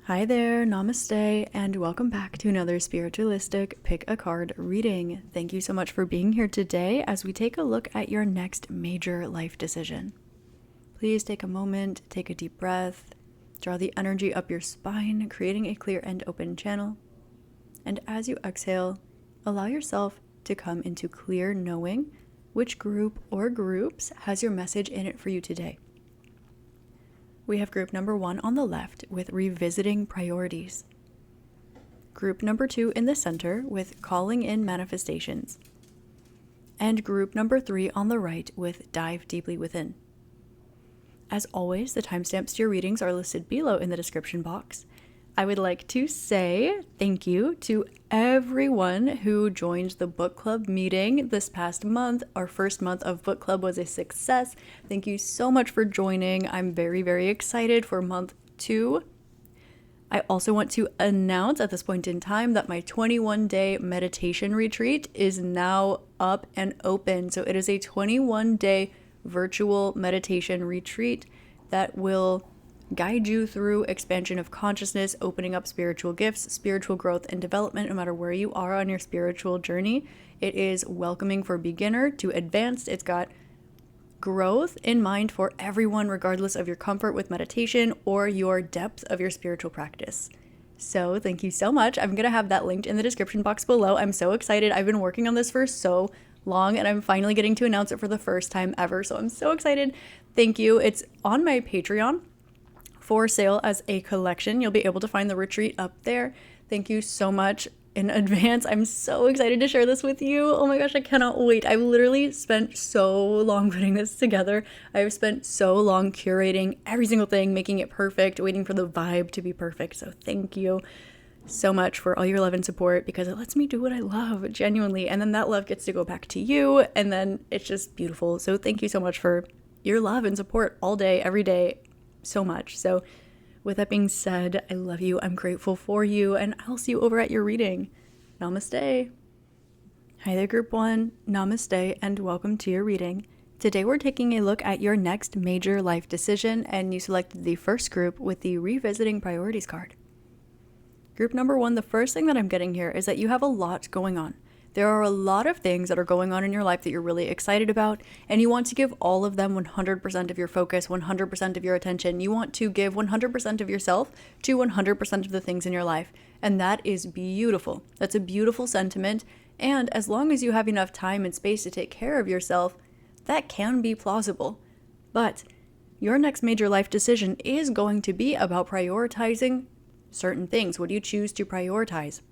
Hi there, namaste, and welcome back to another spiritualistic pick a card reading. Thank you so much for being here today as we take a look at your next major life decision. Please take a moment, take a deep breath, draw the energy up your spine, creating a clear and open channel. And as you exhale, allow yourself to come into clear knowing which group or groups has your message in it for you today. We have group number 1 on the left with revisiting priorities. Group number 2 in the center with calling in manifestations. And group number 3 on the right with dive deeply within. As always, the timestamps to your readings are listed below in the description box. I would like to say thank you to everyone who joined the book club meeting this past month. Our first month of book club was a success. Thank you so much for joining. I'm very, very excited for month 2. I also want to announce at this point in time that my 21-day meditation retreat is now up and open. So it is a 21-day virtual meditation retreat that will guide you through expansion of consciousness, opening up spiritual gifts, spiritual growth and development, no matter where you are on your spiritual journey. It is welcoming for beginner to advanced. It's got growth in mind for everyone, regardless of your comfort with meditation or your depth of your spiritual practice. So thank you so much. I'm going to have that linked in the description box below. I'm so excited. I've been working on this for so long and I'm finally getting to announce it for the first time ever. So I'm so excited. Thank you. It's on my Patreon for sale as a collection. You'll be able to find the retreat up there. Thank you so much in advance. I'm so excited to share this with you. Oh my gosh, I cannot wait. I've literally spent so long putting this together. I've spent so long curating every single thing, making it perfect, waiting for the vibe to be perfect. So thank you so much for all your love and support because it lets me do what I love, genuinely. And then that love gets to go back to you. And then it's just beautiful. So thank you so much for your love and support all day, every day. So much. So with that being said, I love you. I'm grateful for you, and I'll see you over at your reading. Namaste. Hi there, group 1. Namaste, and welcome to your reading. Today we're taking a look at your next major life decision, and you selected the first group with the revisiting priorities card. Group number 1, the first thing that I'm getting here is that you have a lot going on. There are a lot of things that are going on in your life that you're really excited about, and you want to give all of them 100% of your focus, 100% of your attention. You want to give 100% of yourself to 100% of the things in your life, and that is beautiful. That's a beautiful sentiment, and as long as you have enough time and space to take care of yourself, that can be plausible. But your next major life decision is going to be about prioritizing certain things. What do you choose to prioritize?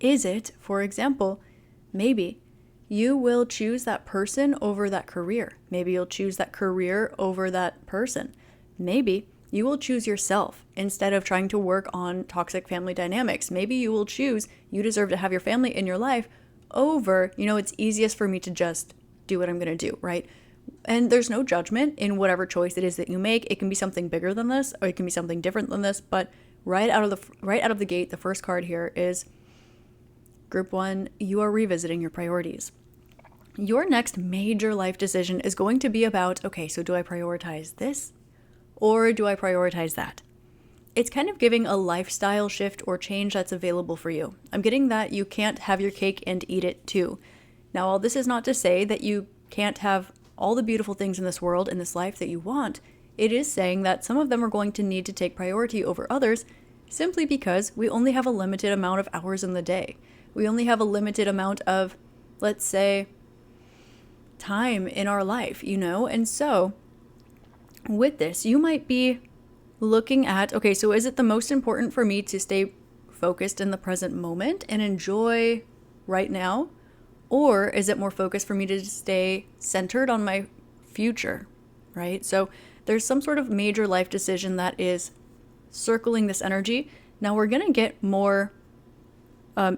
Is it, for example, maybe you will choose that person over that career. Maybe you'll choose that career over that person. Maybe you will choose yourself instead of trying to work on toxic family dynamics. Maybe you will choose you deserve to have your family in your life over, it's easiest for me to just do what I'm going to do, right? And there's no judgment in whatever choice it is that you make. It can be something bigger than this, or it can be something different than this. But right out of the gate, the first card here is Group 1, you are revisiting your priorities. Your next major life decision is going to be about, okay, so do I prioritize this or do I prioritize that? It's kind of giving a lifestyle shift or change that's available for you. I'm getting that you can't have your cake and eat it too. Now, all this is not to say that you can't have all the beautiful things in this world, in this life that you want. It is saying that some of them are going to need to take priority over others simply because we only have a limited amount of hours in the day. We only have a limited amount of, let's say, time in our life, And so with this, you might be looking at, okay, so is it the most important for me to stay focused in the present moment and enjoy right now? Or is it more focused for me to stay centered on my future, right? So there's some sort of major life decision that is circling this energy. Now we're going to get more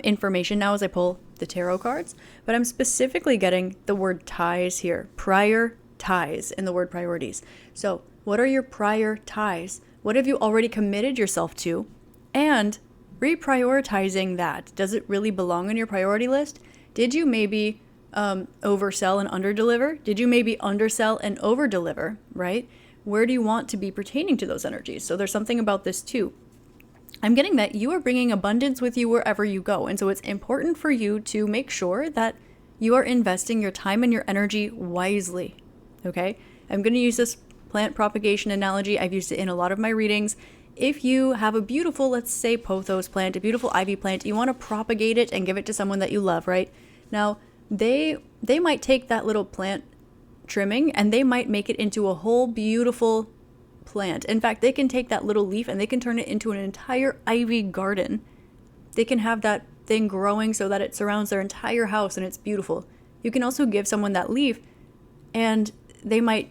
information now as I pull the tarot cards, but I'm specifically getting the word ties here, prior ties in the word priorities. So what are your prior ties? What have you already committed yourself to? And reprioritizing that, does it really belong on your priority list? Did you maybe oversell and underdeliver? Did you maybe undersell and overdeliver, right? Where do you want to be pertaining to those energies? So there's something about this too. I'm getting that you are bringing abundance with you wherever you go. And so it's important for you to make sure that you are investing your time and your energy wisely. Okay? I'm going to use this plant propagation analogy. I've used it in a lot of my readings. If you have a beautiful, let's say, pothos plant, a beautiful ivy plant, you want to propagate it and give it to someone that you love, right? Now, they might take that little plant trimming and they might make it into a whole beautiful plant. In fact, they can take that little leaf and they can turn it into an entire ivy garden. They can have that thing growing so that it surrounds their entire house and it's beautiful. You can also give someone that leaf and they might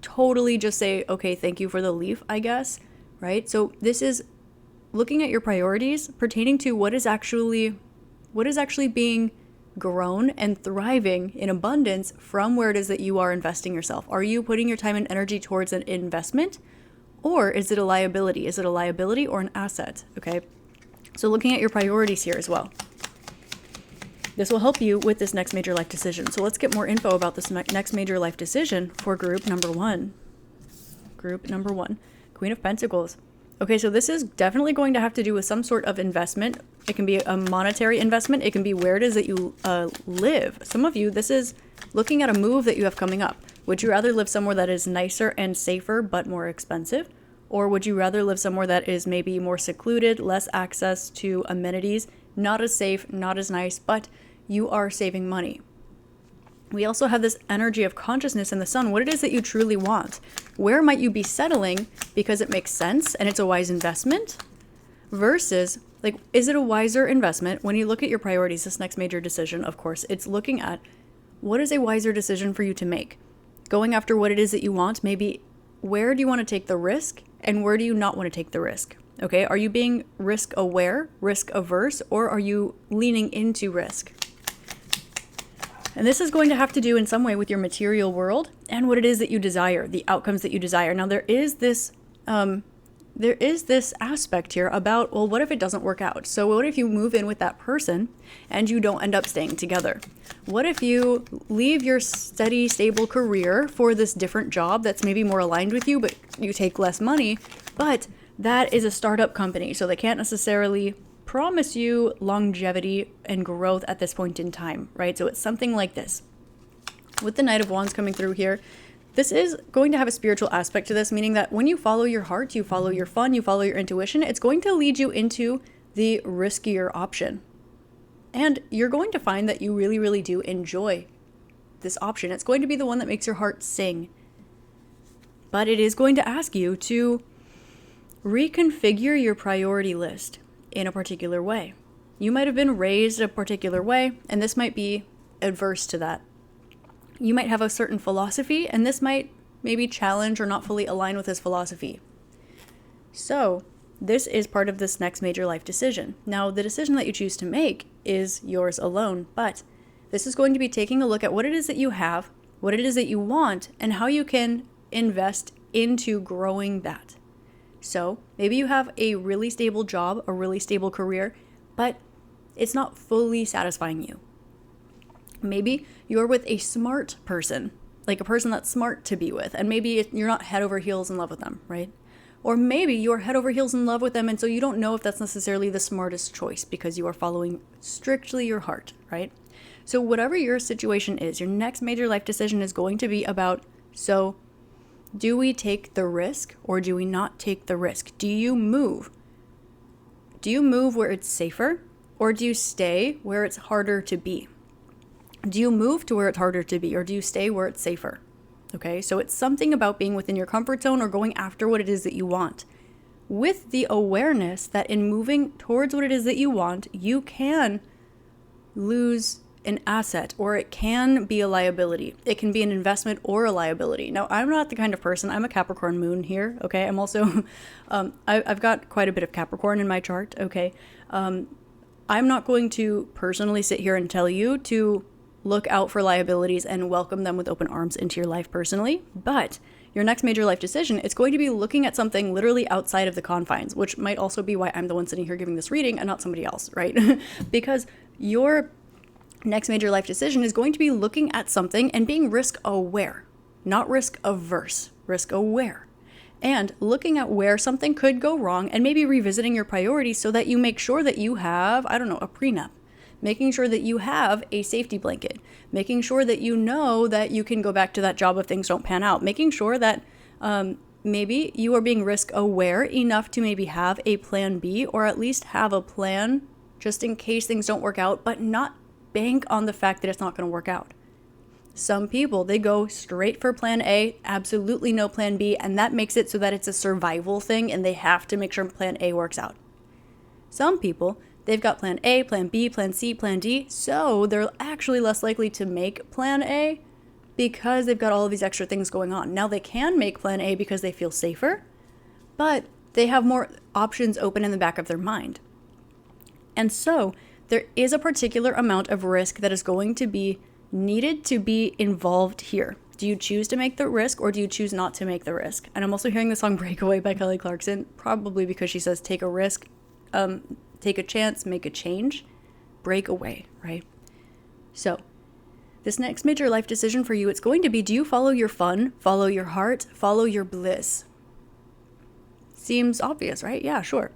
totally just say, okay, thank you for the leaf, I guess, right? So this is looking at your priorities pertaining to what is actually being grown and thriving in abundance from where it is that you are investing yourself. Are you putting your time and energy towards an investment, or is it a liability? Is it a liability or an asset? Okay. So looking at your priorities here as well. This will help you with this next major life decision. So let's get more info about this next major life decision for group number one. Group number one, Queen of Pentacles. Okay, so this is definitely going to have to do with some sort of investment. It can be a monetary investment. It can be where it is that you live. Some of you, this is looking at a move that you have coming up. Would you rather live somewhere that is nicer and safer but more expensive? Or would you rather live somewhere that is maybe more secluded, less access to amenities, not as safe, not as nice, but you are saving money? We also have this energy of consciousness in the sun, what it is that you truly want. Where might you be settling because it makes sense and it's a wise investment? Versus, like, is it a wiser investment? When you look at your priorities, this next major decision, of course, it's looking at what is a wiser decision for you to make. Going after what it is that you want, maybe where do you want to take the risk and where do you not want to take the risk? Okay, are you being risk aware, risk averse, or are you leaning into risk? And this is going to have to do in some way with your material world and what it is that you desire, the outcomes that you desire. Now, there is this aspect here about, well, what if it doesn't work out? So what if you move in with that person and you don't end up staying together? What if you leave your steady, stable career for this different job that's maybe more aligned with you, but you take less money, but that is a startup company, so they can't necessarily promise you longevity and growth at this point in time, right? So it's something like this. With the Knight of Wands coming through here, this is going to have a spiritual aspect to this, meaning that when you follow your heart, you follow your fun, you follow your intuition, it's going to lead you into the riskier option. And you're going to find that you really, really do enjoy this option. It's going to be the one that makes your heart sing. But it is going to ask you to reconfigure your priority list in a particular way. You might have been raised a particular way, and this might be adverse to that. You might have a certain philosophy, and this might maybe challenge or not fully align with this philosophy. So, this is part of this next major life decision. Now, the decision that you choose to make is yours alone, but this is going to be taking a look at what it is that you have, what it is that you want, and how you can invest into growing that. So maybe you have a really stable job, a really stable career, but it's not fully satisfying you. Maybe you're with a smart person, like a person that's smart to be with, and maybe you're not head over heels in love with them, right? Or maybe you're head over heels in love with them, and so you don't know if that's necessarily the smartest choice because you are following strictly your heart, right? So whatever your situation is, your next major life decision is going to be about, so do we take the risk or do we not take the risk? Do you move? Do you move where it's safer or do you stay where it's harder to be? Do you move to where it's harder to be or do you stay where it's safer? Okay, so it's something about being within your comfort zone or going after what it is that you want. With the awareness that in moving towards what it is that you want, you can lose an asset or it can be a liability. It can be an investment or a liability. Now, I'm not the kind of person, I'm a Capricorn moon here, okay? I'm also, I've got quite a bit of Capricorn in my chart, okay? I'm not going to personally sit here and tell you to look out for liabilities and welcome them with open arms into your life personally, but your next major life decision, it's going to be looking at something literally outside of the confines, which might also be why I'm the one sitting here giving this reading and not somebody else, right? Because your next major life decision is going to be looking at something and being risk aware, not risk averse, risk aware. and looking at where something could go wrong and maybe revisiting your priorities so that you make sure that you have, I don't know, a prenup, making sure that you have a safety blanket, making sure that you know that you can go back to that job if things don't pan out, making sure that maybe you are being risk aware enough to maybe have a plan B, or at least have a plan just in case things don't work out, but not bank on the fact that it's not going to work out. Some people, they go straight for plan A, absolutely no plan B, and that makes it so that it's a survival thing and they have to make sure plan A works out. Some people, they've got plan A, plan B, plan C, plan D, so they're actually less likely to make plan A because they've got all of these extra things going on. Now they can make plan A because they feel safer, but they have more options open in the back of their mind. And so there is a particular amount of risk that is going to be needed to be involved here. Do you choose to make the risk, or do you choose not to make the risk? And I'm also hearing the song Breakaway by Kelly Clarkson, probably because she says take a risk, take a chance, make a change, break away, right? So this next major life decision for you, it's going to be, do you follow your fun, follow your heart, follow your bliss? Seems obvious, right? Yeah, sure.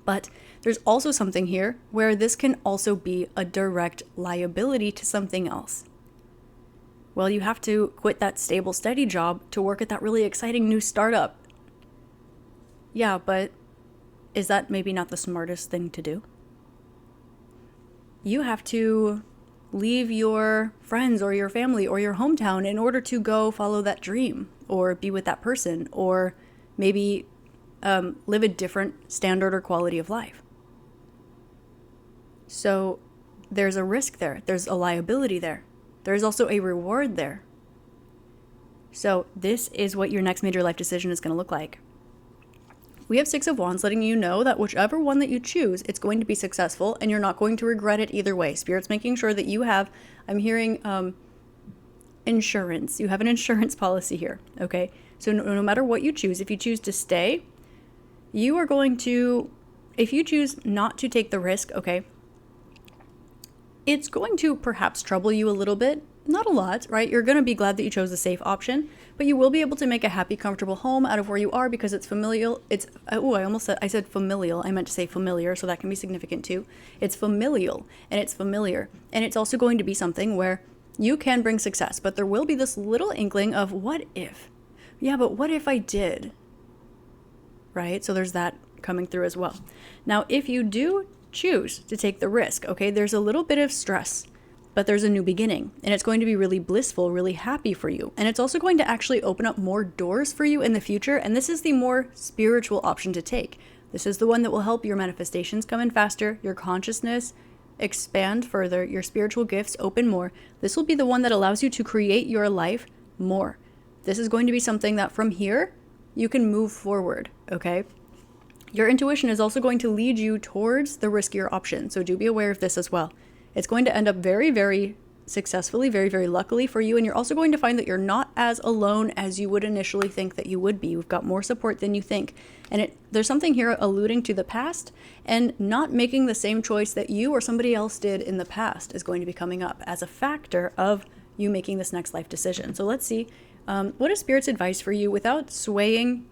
But there's also something here where this can also be a direct liability to something else. Well, you have to quit that stable, steady job to work at that really exciting new startup. Yeah, but is that maybe not the smartest thing to do? You have to leave your friends or your family or your hometown in order to go follow that dream or be with that person, or maybe live a different standard or quality of life. So there's a risk there. There's a liability there. There's also a reward there. So this is what your next major life decision is going to look like. We have Six of Wands letting you know that whichever one that you choose, it's going to be successful and you're not going to regret it either way. Spirit's making sure that you have, I'm hearing insurance. You have an insurance policy here, okay? So no matter what you choose, if you choose to stay, you are going to, if you choose not to take the risk, okay, it's going to perhaps trouble you a little bit. Not a lot, right? You're going to be glad that you chose the safe option, but you will be able to make a happy, comfortable home out of where you are because it's familial. It's, I said familial. I meant to say familiar, so that can be significant too. It's familial and it's familiar. And it's also going to be something where you can bring success, but there will be this little inkling of what if? Yeah, but what if I did? Right? So there's that coming through as well. Now, if you do choose to take the risk, okay, there's a little bit of stress, but there's a new beginning, and it's going to be really blissful, really happy for you. And it's also going to actually open up more doors for you in the future. And this is the more spiritual option to take. This is the one that will help your manifestations come in faster, your consciousness expand further, your spiritual gifts open more. This will be the one that allows you to create your life more. This is going to be something that from here, you can move forward, okay? Your intuition is also going to lead you towards the riskier option. So do be aware of this as well. It's going to end up very, very successfully, very, very luckily for you. And you're also going to find that you're not as alone as you would initially think that you would be. You've got more support than you think. And there's something here alluding to the past, and not making the same choice that you or somebody else did in the past is going to be coming up as a factor of you making this next life decision. So let's see, what is Spirit's advice for you without swaying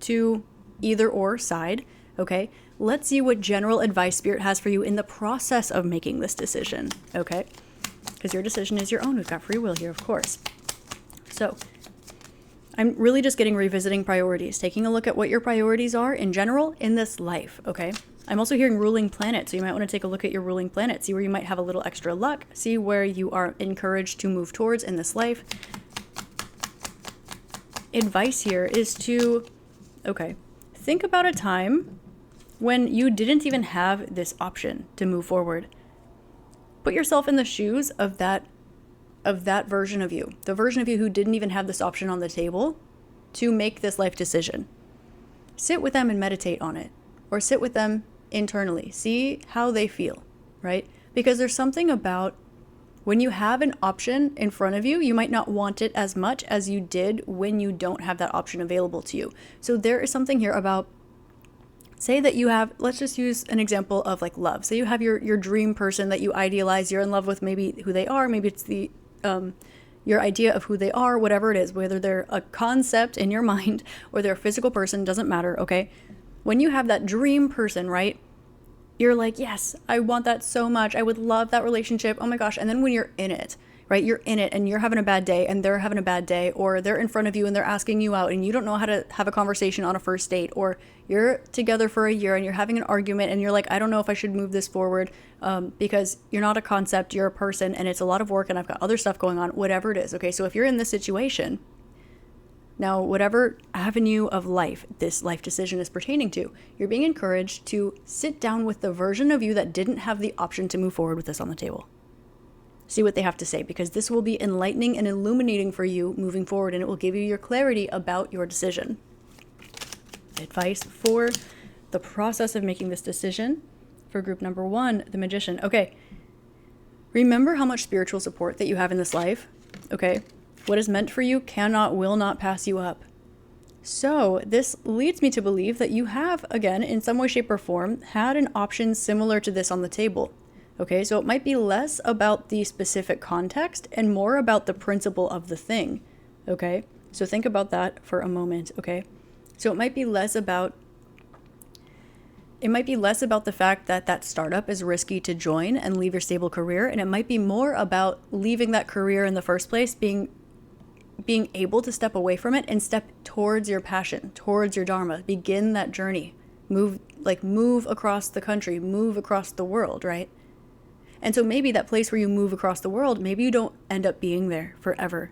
to either or side, okay? Let's see what general advice Spirit has for you in the process of making this decision, okay? Because your decision is your own. We've got free will here, of course. So I'm really just revisiting priorities, taking a look at what your priorities are in general in this life, okay? I'm also hearing ruling planet, so you might want to take a look at your ruling planet, see where you might have a little extra luck, see where you are encouraged to move towards in this life. Advice here is to, okay, think about a time when you didn't even have this option to move forward. Put yourself in the shoes of that version of you, the version of you who didn't even have this option on the table to make this life decision. Sit with them and meditate on it, or sit with them internally. See how they feel, right? Because there's something about when you have an option in front of you, you might not want it as much as you did when you don't have that option available to you. So there is something here about, say that you have, let's just use an example of like love. Say you have your dream person that you idealize, you're in love with, maybe who they are, maybe it's the your idea of who they are, whatever it is, whether they're a concept in your mind or they're a physical person, doesn't matter, okay? When you have that dream person, right? You're like, yes, I want that so much. I would love that relationship. Oh my gosh. And then when you're in it, right? You're in it and you're having a bad day and they're having a bad day, or they're in front of you and they're asking you out and you don't know how to have a conversation on a first date, or you're together for a year and you're having an argument and you're like, I don't know if I should move this forward because you're not a concept, you're a person and it's a lot of work and I've got other stuff going on, whatever it is. Okay. So if you're in this situation, now, whatever avenue of life this life decision is pertaining to, you're being encouraged to sit down with the version of you that didn't have the option to move forward with this on the table. See what they have to say, because this will be enlightening and illuminating for you moving forward, and it will give you your clarity about your decision. Advice for the process of making this decision for group number 1, the Magician. Okay, remember how much spiritual support that you have in this life, okay? What is meant for you cannot, will not pass you up. So this leads me to believe that you have, again, in some way, shape, or form, had an option similar to this on the table. Okay, so it might be less about the specific context and more about the principle of the thing. Okay, so think about that for a moment. Okay, so it might be less about the fact that that startup is risky to join and leave your stable career, and it might be more about leaving that career in the first place, being able to step away from it and step towards your passion, towards your dharma, begin that journey, move across the country, move across the world, right? And so maybe that place where you move across the world, maybe you don't end up being there forever.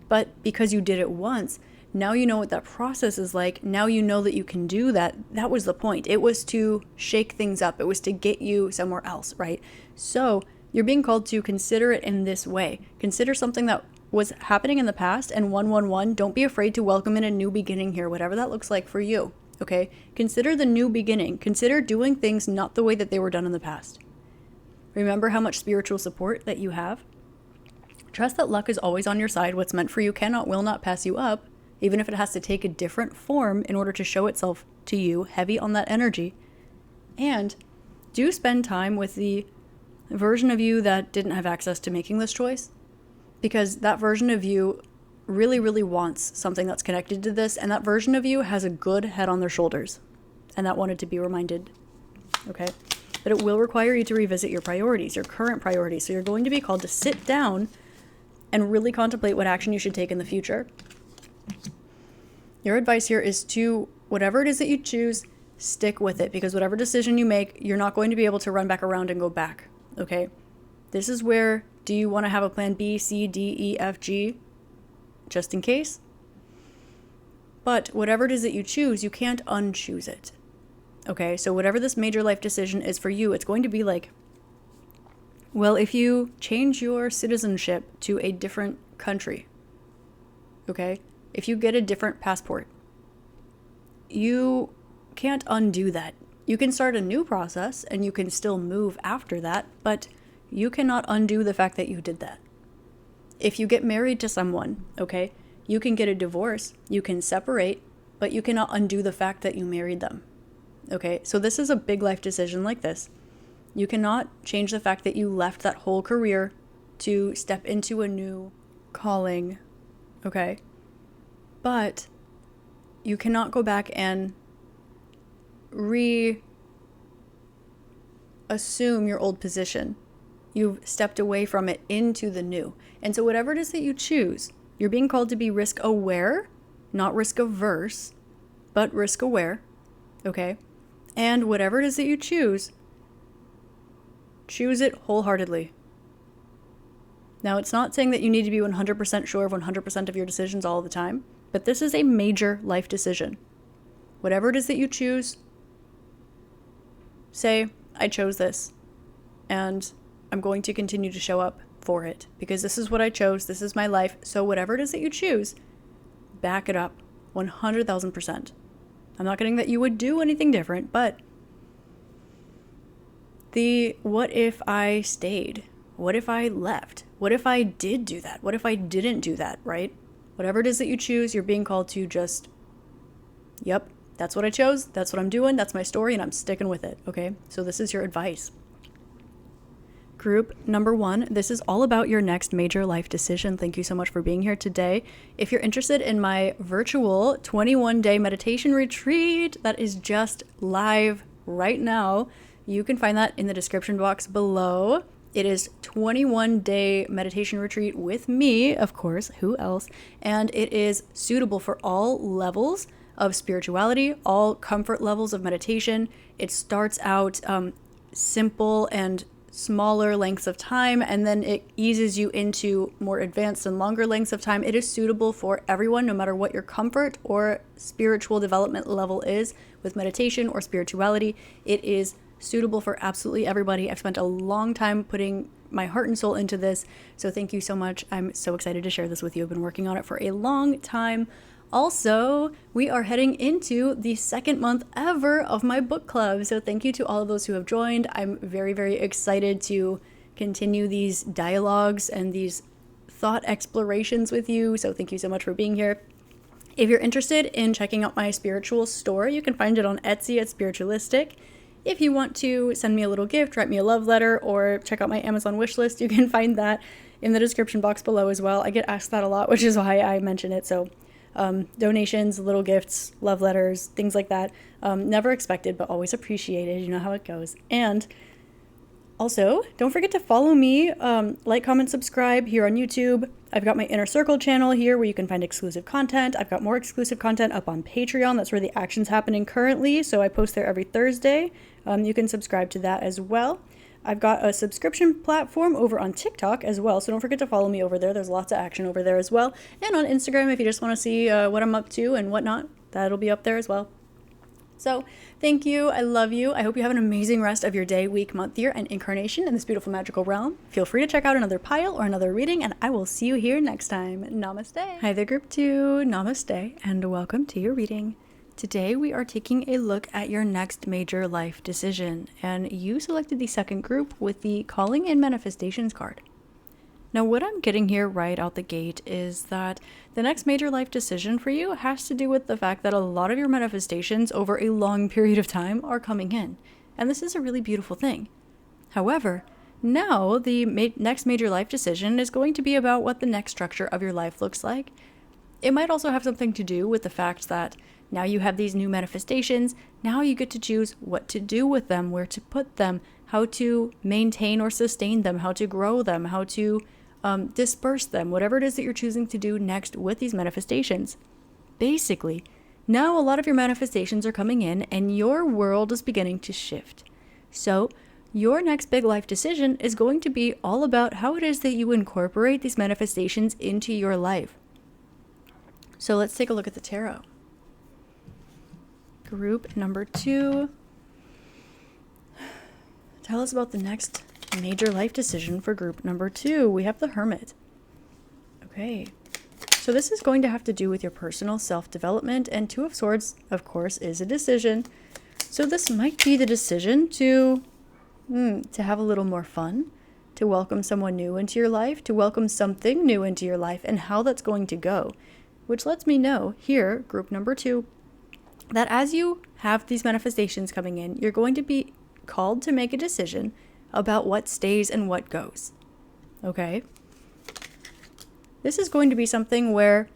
But because you did it once, now you know what that process is like. Now you know that you can do that. That was the point. It was to shake things up. It was to get you somewhere else, right? So you're being called to consider it in this way. Consider something that was happening in the past, and 111, don't be afraid to welcome in a new beginning here, whatever that looks like for you, okay? Consider the new beginning. Consider doing things not the way that they were done in the past. Remember how much spiritual support that you have. Trust that luck is always on your side. What's meant for you cannot, will not pass you up, even if it has to take a different form in order to show itself to you, heavy on that energy. And do spend time with the version of you that didn't have access to making this choice, because that version of you really, really wants something that's connected to this, and that version of you has a good head on their shoulders, and that wanted to be reminded, okay? But it will require you to revisit your priorities, your current priorities. So you're going to be called to sit down and really contemplate what action you should take in the future. Your advice here is to, whatever it is that you choose, stick with it, because whatever decision you make, you're not going to be able to run back around and go back, okay? This is where, do you want to have a plan B, C, D, E, F, G, just in case? But whatever it is that you choose, you can't unchoose it. Okay, so whatever this major life decision is for you, it's going to be like, well, if you change your citizenship to a different country, okay, if you get a different passport, you can't undo that. You can start a new process and you can still move after that, but you cannot undo the fact that you did that. If you get married to someone, okay, you can get a divorce, you can separate, but you cannot undo the fact that you married them. Okay, so this is a big life decision like this. You cannot change the fact that you left that whole career to step into a new calling, okay? But you cannot go back and reassume your old position. You've stepped away from it into the new. And so whatever it is that you choose, you're being called to be risk aware, not risk averse, but risk aware, okay? And whatever it is that you choose it wholeheartedly. Now, it's not saying that you need to be 100% sure of 100% of your decisions all the time, but this is a major life decision. Whatever it is that you choose, say, I chose this, and I'm going to continue to show up for it, because this is what I chose, this is my life, so whatever it is that you choose, back it up 100,000%. I'm not getting that you would do anything different, but the what if I stayed? What if I left? What if I did do that? What if I didn't do that, right? Whatever it is that you choose, you're being called to just, yep, that's what I chose, that's what I'm doing, that's my story, and I'm sticking with it, okay? So this is your advice. Group number 1, this is all about your next major life decision. Thank you so much for being here today. If you're interested in my virtual 21-day meditation retreat that is just live right now, you can find that in the description box below. It is 21-day meditation retreat with me, of course, who else? And it is suitable for all levels of spirituality, all comfort levels of meditation. It starts out simple and smaller lengths of time, and then it eases you into more advanced and longer lengths of time. It is suitable for everyone, no matter what your comfort or spiritual development level is with meditation or spirituality. It is suitable for absolutely everybody. I've spent a long time putting my heart and soul into this, so thank you so much. I'm so excited to share this with you. I've been working on it for a long time. Also, we are heading into the second month ever of my book club. So thank you to all of those who have joined. I'm very, very excited to continue these dialogues and these thought explorations with you. So thank you so much for being here. If you're interested in checking out my spiritual store, you can find it on Etsy at Spiritualistik. If you want to send me a little gift, write me a love letter, or check out my Amazon wish list, you can find that in the description box below as well. I get asked that a lot, which is why I mention it. So donations, little gifts, love letters, things like that. Never expected, but always appreciated. You know how it goes. And also, don't forget to follow me, like, comment, subscribe here on YouTube. I've got my Inner Circle channel here where you can find exclusive content. I've got more exclusive content up on Patreon. That's where the action's happening currently. So I post there every Thursday. You can subscribe to that as well. I've got a subscription platform over on TikTok as well, so don't forget to follow me over there. There's lots of action over there as well. And on Instagram, if you just want to see what I'm up to and whatnot, that'll be up there as well. So thank you. I love you. I hope you have an amazing rest of your day, week, month, year, and incarnation in this beautiful magical realm. Feel free to check out another pile or another reading, and I will see you here next time. Namaste. Hi there, Group 2. Namaste, and welcome to your reading. Today we are taking a look at your next major life decision, and you selected the second group with the Calling and Manifestations card. Now what I'm getting here right out the gate is that the next major life decision for you has to do with the fact that a lot of your manifestations over a long period of time are coming in, and this is a really beautiful thing. However, now the next major life decision is going to be about what the next structure of your life looks like. It might also have something to do with the fact that now you have these new manifestations. Now you get to choose what to do with them, where to put them, how to maintain or sustain them, how to grow them, how to disperse them, whatever it is that you're choosing to do next with these manifestations. Basically, now a lot of your manifestations are coming in and your world is beginning to shift. So your next big life decision is going to be all about how it is that you incorporate these manifestations into your life. So let's take a look at the tarot. Group number 2. Tell us about the next major life decision for group number 2. We have the Hermit. Okay. So this is going to have to do with your personal self-development, and Two of Swords, of course, is a decision. So this might be the decision to have a little more fun, to welcome someone new into your life, to welcome something new into your life, and how that's going to go. Which lets me know here, group number 2, that as you have these manifestations coming in, you're going to be called to make a decision about what stays and what goes. Okay? This is going to be something where,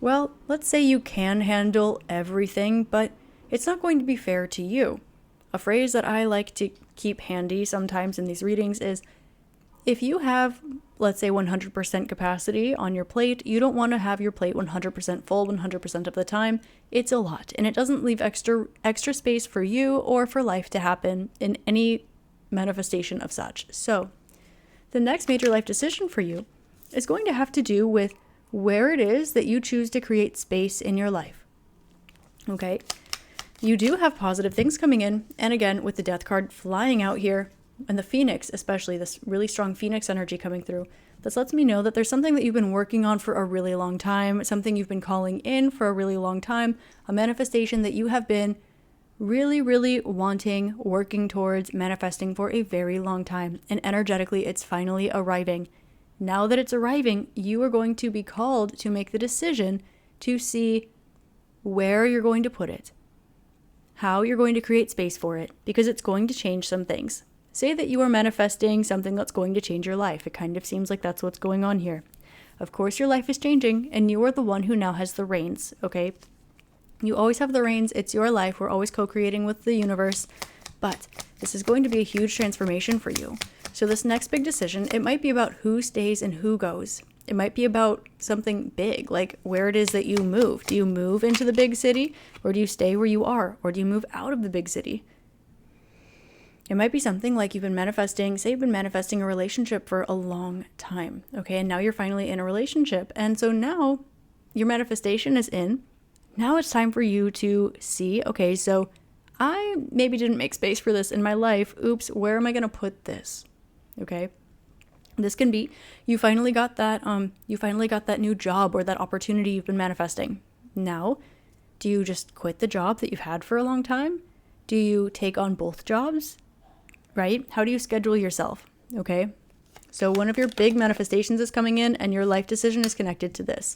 well, let's say you can handle everything, but it's not going to be fair to you. A phrase that I like to keep handy sometimes in these readings is, if you have, let's say, 100% capacity on your plate, you don't want to have your plate 100% full 100% of the time. It's a lot, and it doesn't leave extra space for you or for life to happen in any manifestation of such. So the next major life decision for you is going to have to do with where it is that you choose to create space in your life. Okay? You do have positive things coming in, and again, with the Death card flying out here, and the Phoenix, especially this really strong Phoenix energy coming through, this lets me know that there's something that you've been working on for a really long time, something you've been calling in for a really long time, a manifestation that you have been really, really wanting, working towards, manifesting for a very long time. And energetically, it's finally arriving. Now that it's arriving, you are going to be called to make the decision to see where you're going to put it, how you're going to create space for it, because it's going to change some things. say that you are manifesting something that's going to change your life. It kind of seems like that's what's going on here. Of course, your life is changing, and you are the one who now has the reins, okay? You always have the reins. It's your life. We're always co-creating with the universe. But this is going to be a huge transformation for you. So this next big decision, it might be about who stays and who goes. It might be about something big, like where it is that you move. Do you move into the big city, or do you stay where you are, or do you move out of the big city? It might be something like you've been manifesting a relationship for a long time, okay? And now you're finally in a relationship. And so now your manifestation is in. Now it's time for you to see, okay, so I maybe didn't make space for this in my life. Oops, where am I going to put this? Okay? This can be you finally got that new job or that opportunity you've been manifesting. Now, do you just quit the job that you've had for a long time? Do you take on both jobs? Right? How do you schedule yourself? Okay? So one of your big manifestations is coming in, and your life decision is connected to this.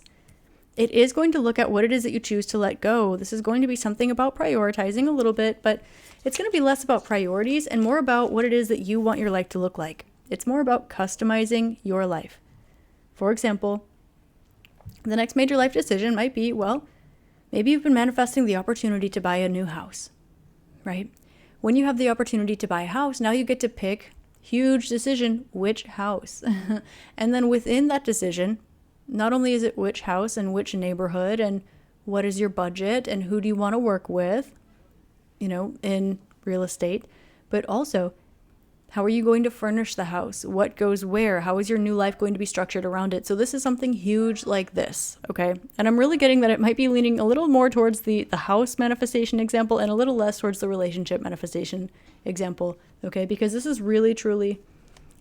It is going to look at what it is that you choose to let go. This is going to be something about prioritizing a little bit, but it's going to be less about priorities and more about what it is that you want your life to look like. It's more about customizing your life. For example, the next major life decision might be, well, maybe you've been manifesting the opportunity to buy a new house, right? When you have the opportunity to buy a house, now you get to pick, huge decision, which house. And then within that decision, not only is it which house and which neighborhood and what is your budget and who do you want to work with, in real estate, but also how are you going to furnish the house? What goes where? How is your new life going to be structured around it? So this is something huge like this, okay? And I'm really getting that it might be leaning a little more towards the house manifestation example and a little less towards the relationship manifestation example, okay? Because this is really, truly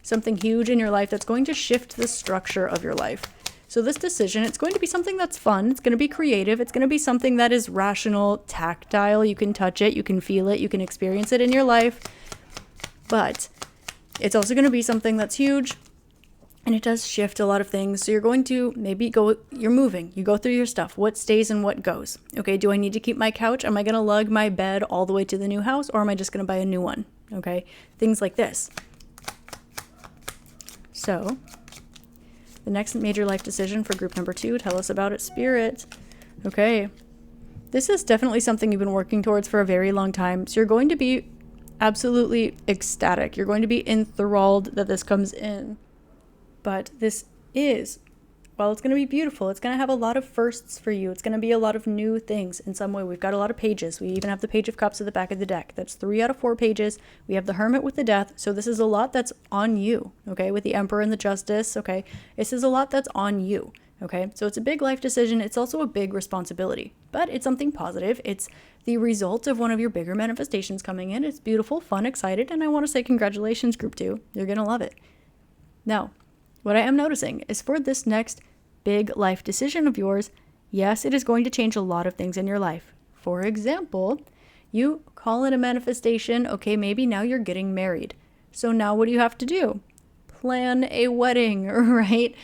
something huge in your life that's going to shift the structure of your life. So this decision, it's going to be something that's fun. It's going to be creative. It's going to be something that is rational, tactile. You can touch it. You can feel it. You can experience it in your life. But it's also going to be something that's huge, and it does shift a lot of things. So you're going to you're moving. You go through your stuff. What stays and what goes? Okay, do I need to keep my couch? Am I going to lug my bed all the way to the new house, or am I just going to buy a new one? Okay, things like this. So the next major life decision for group number 2, tell us about it, Spirit. Okay, this is definitely something you've been working towards for a very long time. So you're going to be absolutely ecstatic. You're going to be enthralled that this comes in. But this is, well, it's going to be beautiful. It's going to have a lot of firsts for you. It's going to be a lot of new things in some way. We've got a lot of pages. We even have the Page of Cups at the back of the deck. That's 3 out of 4 pages. We have the Hermit with the Death. So this is a lot that's on you, okay? With the Emperor and the Justice, okay? This is a lot that's on you, okay? So it's a big life decision. It's also a big responsibility, but it's something positive. It's the result of one of your bigger manifestations coming in. It's beautiful, fun, excited, and I want to say congratulations, group 2. You're going to love it. Now, what I am noticing is for this next big life decision of yours, yes, it is going to change a lot of things in your life. For example, you call in a manifestation, okay, maybe now you're getting married. So now what do you have to do? Plan a wedding, right?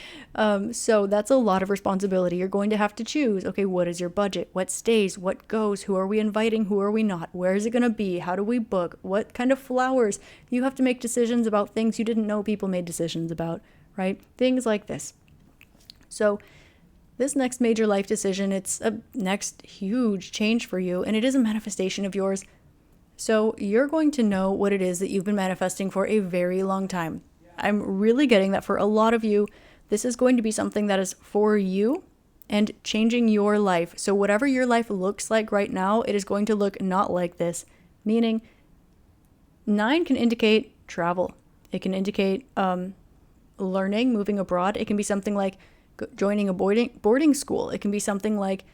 So that's a lot of responsibility. You're going to have to choose, okay, what is your budget? What stays? What goes? Who are we inviting? Who are we not? Where is it going to be? How do we book? What kind of flowers? You have to make decisions about things you didn't know people made decisions about, right? Things like this. So this next major life decision, it's a next huge change for you, and it is a manifestation of yours. So you're going to know what it is that you've been manifesting for a very long time. I'm really getting that for a lot of you, this is going to be something that is for you and changing your life. So whatever your life looks like right now, it is going to look not like this. Meaning 9 can indicate travel. It can indicate learning, moving abroad. It can be something like joining a boarding school. It can be something like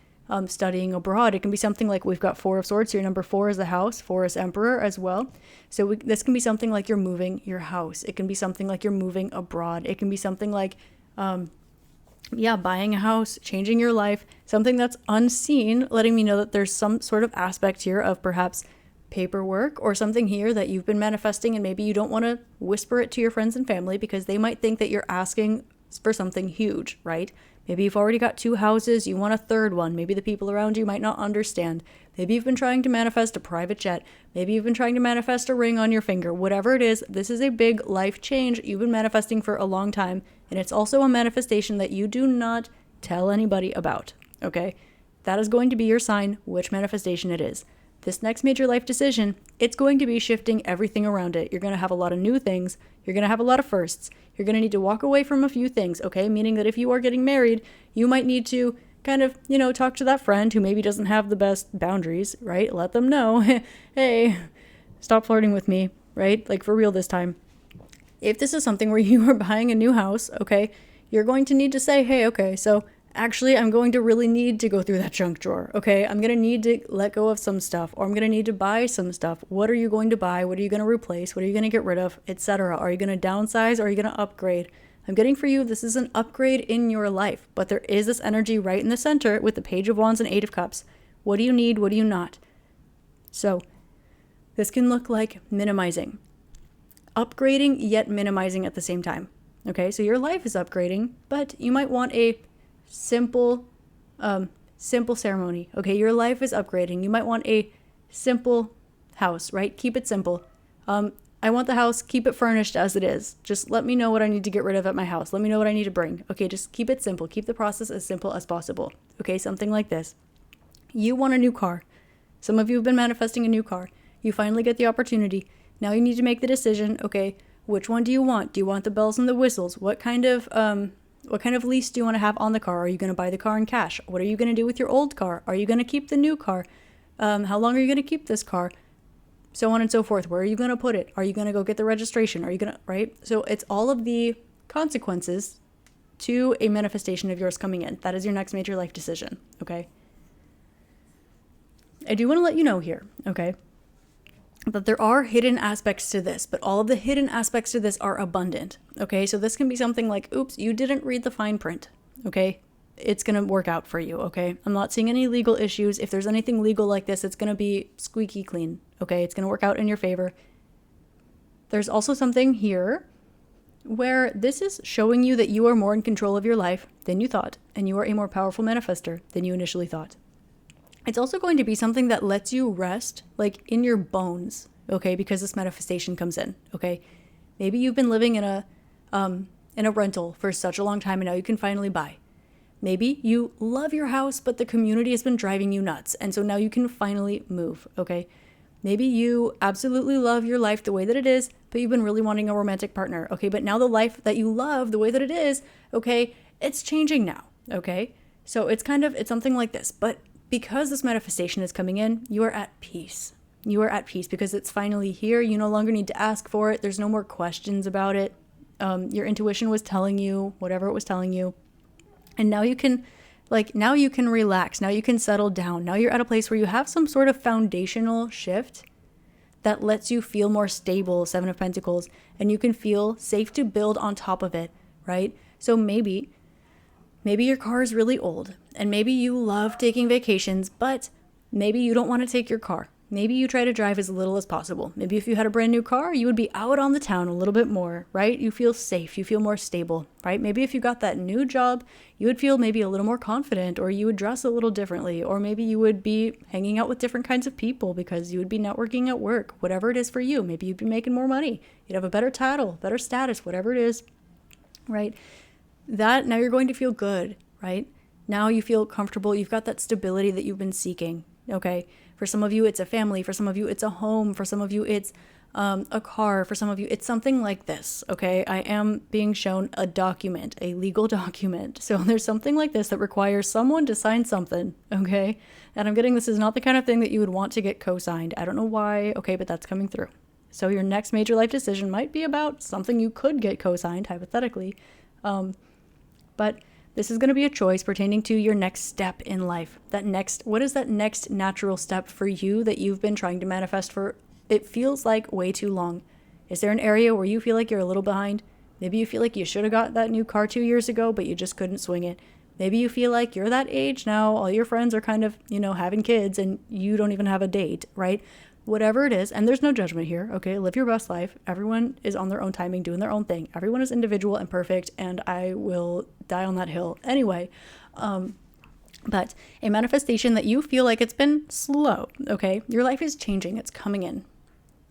studying abroad. It can be something like we've got 4 of Swords here. Number 4 is the house, 4 is Emperor as well. So this can be something like you're moving your house. It can be something like you're moving abroad. It can be something like, buying a house, changing your life, something that's unseen, letting me know that there's some sort of aspect here of perhaps paperwork or something here that you've been manifesting, and maybe you don't want to whisper it to your friends and family because they might think that you're asking for something huge, right? Maybe you've already got 2 houses, you want a third one. Maybe the people around you might not understand. Maybe you've been trying to manifest a private jet. Maybe you've been trying to manifest a ring on your finger. Whatever it is, this is a big life change you've been manifesting for a long time. And it's also a manifestation that you do not tell anybody about, okay? That is going to be your sign which manifestation it is. This next major life decision, it's going to be shifting everything around it. You're going to have a lot of new things. You're going to have a lot of firsts. You're going to need to walk away from a few things, okay? Meaning that if you are getting married, you might need to kind of, talk to that friend who maybe doesn't have the best boundaries, right? Let them know, hey, stop flirting with me, right? Like for real this time. If this is something where you are buying a new house, okay, you're going to need to say, hey, okay, so actually, I'm going to really need to go through that junk drawer, okay? I'm going to need to let go of some stuff, or I'm going to need to buy some stuff. What are you going to buy? What are you going to replace? What are you going to get rid of, etc.? Are you going to downsize, or are you going to upgrade? I'm getting for you, this is an upgrade in your life, but there is this energy right in the center with the Page of Wands and 8 of Cups. What do you need? What do you not? So this can look like minimizing. Upgrading, yet minimizing at the same time, okay? So your life is upgrading, but you might want a simple ceremony. Okay, your life is upgrading. You might want a simple house, right? Keep it simple. I want the house, keep it furnished as it is. Just let me know what I need to get rid of at my house. Let me know what I need to bring. Okay, just keep it simple. Keep the process as simple as possible. Okay, something like this. You want a new car. Some of you have been manifesting a new car. You finally get the opportunity. Now you need to make the decision, okay, which one do you want? Do you want the bells and the whistles? What kind of lease do you want to have on the car? Are you going to buy the car in cash? What are you going to do with your old car? Are you going to keep the new car? How long are you going to keep this car? So on and so forth. Where are you going to put it? Are you going to go get the registration? Are you going to, right? So it's all of the consequences to a manifestation of yours coming in. That is your next major life decision, okay? I do want to let you know here, okay, that there are hidden aspects to this, but all of the hidden aspects to this are abundant, okay? So this can be something like, oops, you didn't read the fine print, okay? It's going to work out for you, okay? I'm not seeing any legal issues. If there's anything legal like this, it's going to be squeaky clean, okay? It's going to work out in your favor. There's also something here where this is showing you that you are more in control of your life than you thought, and you are a more powerful manifester than you initially thought. It's also going to be something that lets you rest, like in your bones, okay? Because this manifestation comes in, okay? Maybe you've been living in a rental for such a long time, and now you can finally buy. Maybe you love your house, but the community has been driving you nuts, and so now you can finally move, okay? Maybe you absolutely love your life the way that it is, but you've been really wanting a romantic partner, okay? But now the life that you love the way that it is, okay, it's changing now, okay? So it's something like this, but because this manifestation is coming in, you are at peace. You are at peace because it's finally here. You no longer need to ask for it. There's no more questions about it. Your intuition was telling you whatever it was telling you. And now you can relax. Now you can settle down. Now you're at a place where you have some sort of foundational shift that lets you feel more stable, 7 of Pentacles, and you can feel safe to build on top of it, right? So maybe your car is really old, and maybe you love taking vacations, but maybe you don't want to take your car. Maybe you try to drive as little as possible. Maybe if you had a brand new car, you would be out on the town a little bit more, right? You feel safe, you feel more stable, right? Maybe if you got that new job, you would feel maybe a little more confident, or you would dress a little differently, or maybe you would be hanging out with different kinds of people because you would be networking at work, whatever it is for you. Maybe you'd be making more money. You'd have a better title, better status, whatever it is, right? That now you're going to feel good, right? Now you feel comfortable. You've got that stability that you've been seeking, okay? For some of you, it's a family. For some of you, it's a home. For some of you, it's a car. For some of you, it's something like this, okay? I am being shown a document, a legal document. So there's something like this that requires someone to sign something, okay? And I'm getting this is not the kind of thing that you would want to get co-signed. I don't know why, okay, but that's coming through. So your next major life decision might be about something you could get co-signed, hypothetically. But this is going to be a choice pertaining to your next step in life. What is that next natural step for you that you've been trying to manifest for, it feels like, way too long? Is there an area where you feel like you're a little behind? Maybe you feel like you should have got that new car 2 years ago, but you just couldn't swing it. Maybe you feel like you're that age now, all your friends are kind of, having kids and you don't even have a date, right? whatever it is, and there's no judgment here, okay? Live your best life. Everyone is on their own timing, doing their own thing. Everyone is individual and perfect, and I will die on that hill anyway. But a manifestation that you feel like it's been slow, okay? Your life is changing, it's coming in.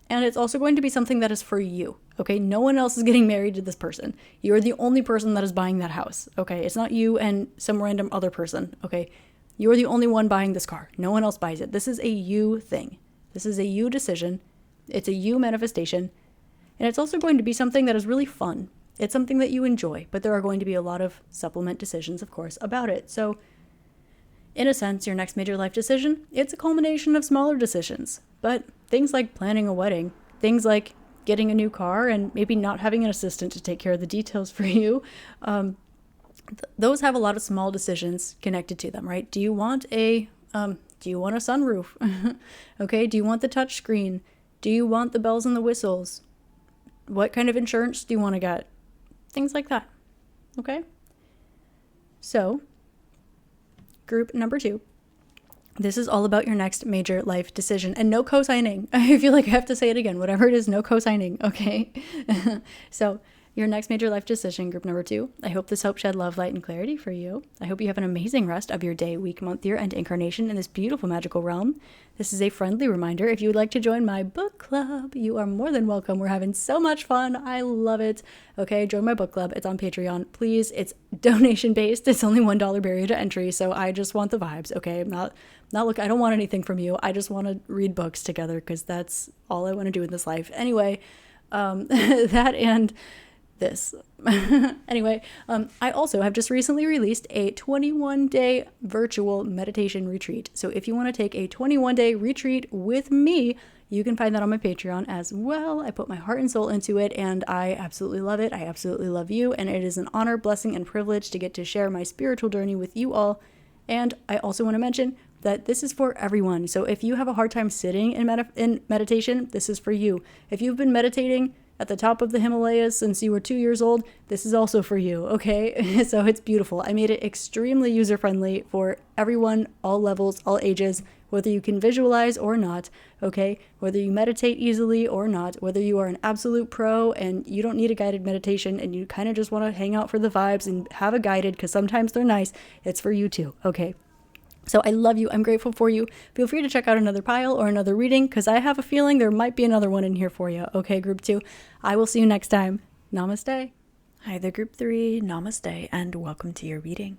And it's also going to be something that is for you, okay? No one else is getting married to this person. You're the only person that is buying that house, okay? It's not you and some random other person, okay? You're the only one buying this car. No one else buys it. This is a you thing. This is a you decision. It's a you manifestation. And it's also going to be something that is really fun. It's something that you enjoy, but there are going to be a lot of supplement decisions, of course, about it. So in a sense, your next major life decision, it's a culmination of smaller decisions. But things like planning a wedding, things like getting a new car and maybe not having an assistant to take care of the details for you, those have a lot of small decisions connected to them, right? Do you want a sunroof? Okay. Do you want the touch screen? Do you want the bells and the whistles? What kind of insurance do you want to get? Things like that. Okay. So group number 2, this is all about your next major life decision, and no co-signing. I feel like I have to say it again, whatever it is, no co-signing. Okay. So your next major life decision, group number 2. I hope this helped shed love, light, and clarity for you. I hope you have an amazing rest of your day, week, month, year, and incarnation in this beautiful magical realm. This is a friendly reminder. If you would like to join my book club, you are more than welcome. We're having so much fun. I love it. Okay, join my book club. It's on Patreon. Please, it's donation based. It's only $1 barrier to entry, so I just want the vibes. Okay, I don't want anything from you. I just want to read books together because that's all I want to do in this life. Anyway, that and this. Anyway, I also have just recently released a 21-day virtual meditation retreat. So if you want to take a 21-day retreat with me, you can find that on my Patreon as well. I put my heart and soul into it, and I absolutely love it. I absolutely love you, and it is an honor, blessing, and privilege to get to share my spiritual journey with you all. And I also want to mention that this is for everyone. So if you have a hard time sitting in meditation, this is for you. If you've been meditating at the top of the Himalayas since you were 2 years old, this is also for you, okay? So it's beautiful. I made it extremely user-friendly for everyone, all levels, all ages, whether you can visualize or not, okay? Whether you meditate easily or not, whether you are an absolute pro and you don't need a guided meditation and you kind of just want to hang out for the vibes and have a guided, because sometimes they're nice, it's for you too, okay? So I love you. I'm grateful for you. Feel free to check out another pile or another reading, because I have a feeling there might be another one in here for you. Okay, group 2. I will see you next time. Namaste. Hi there, group 3. Namaste, and welcome to your reading.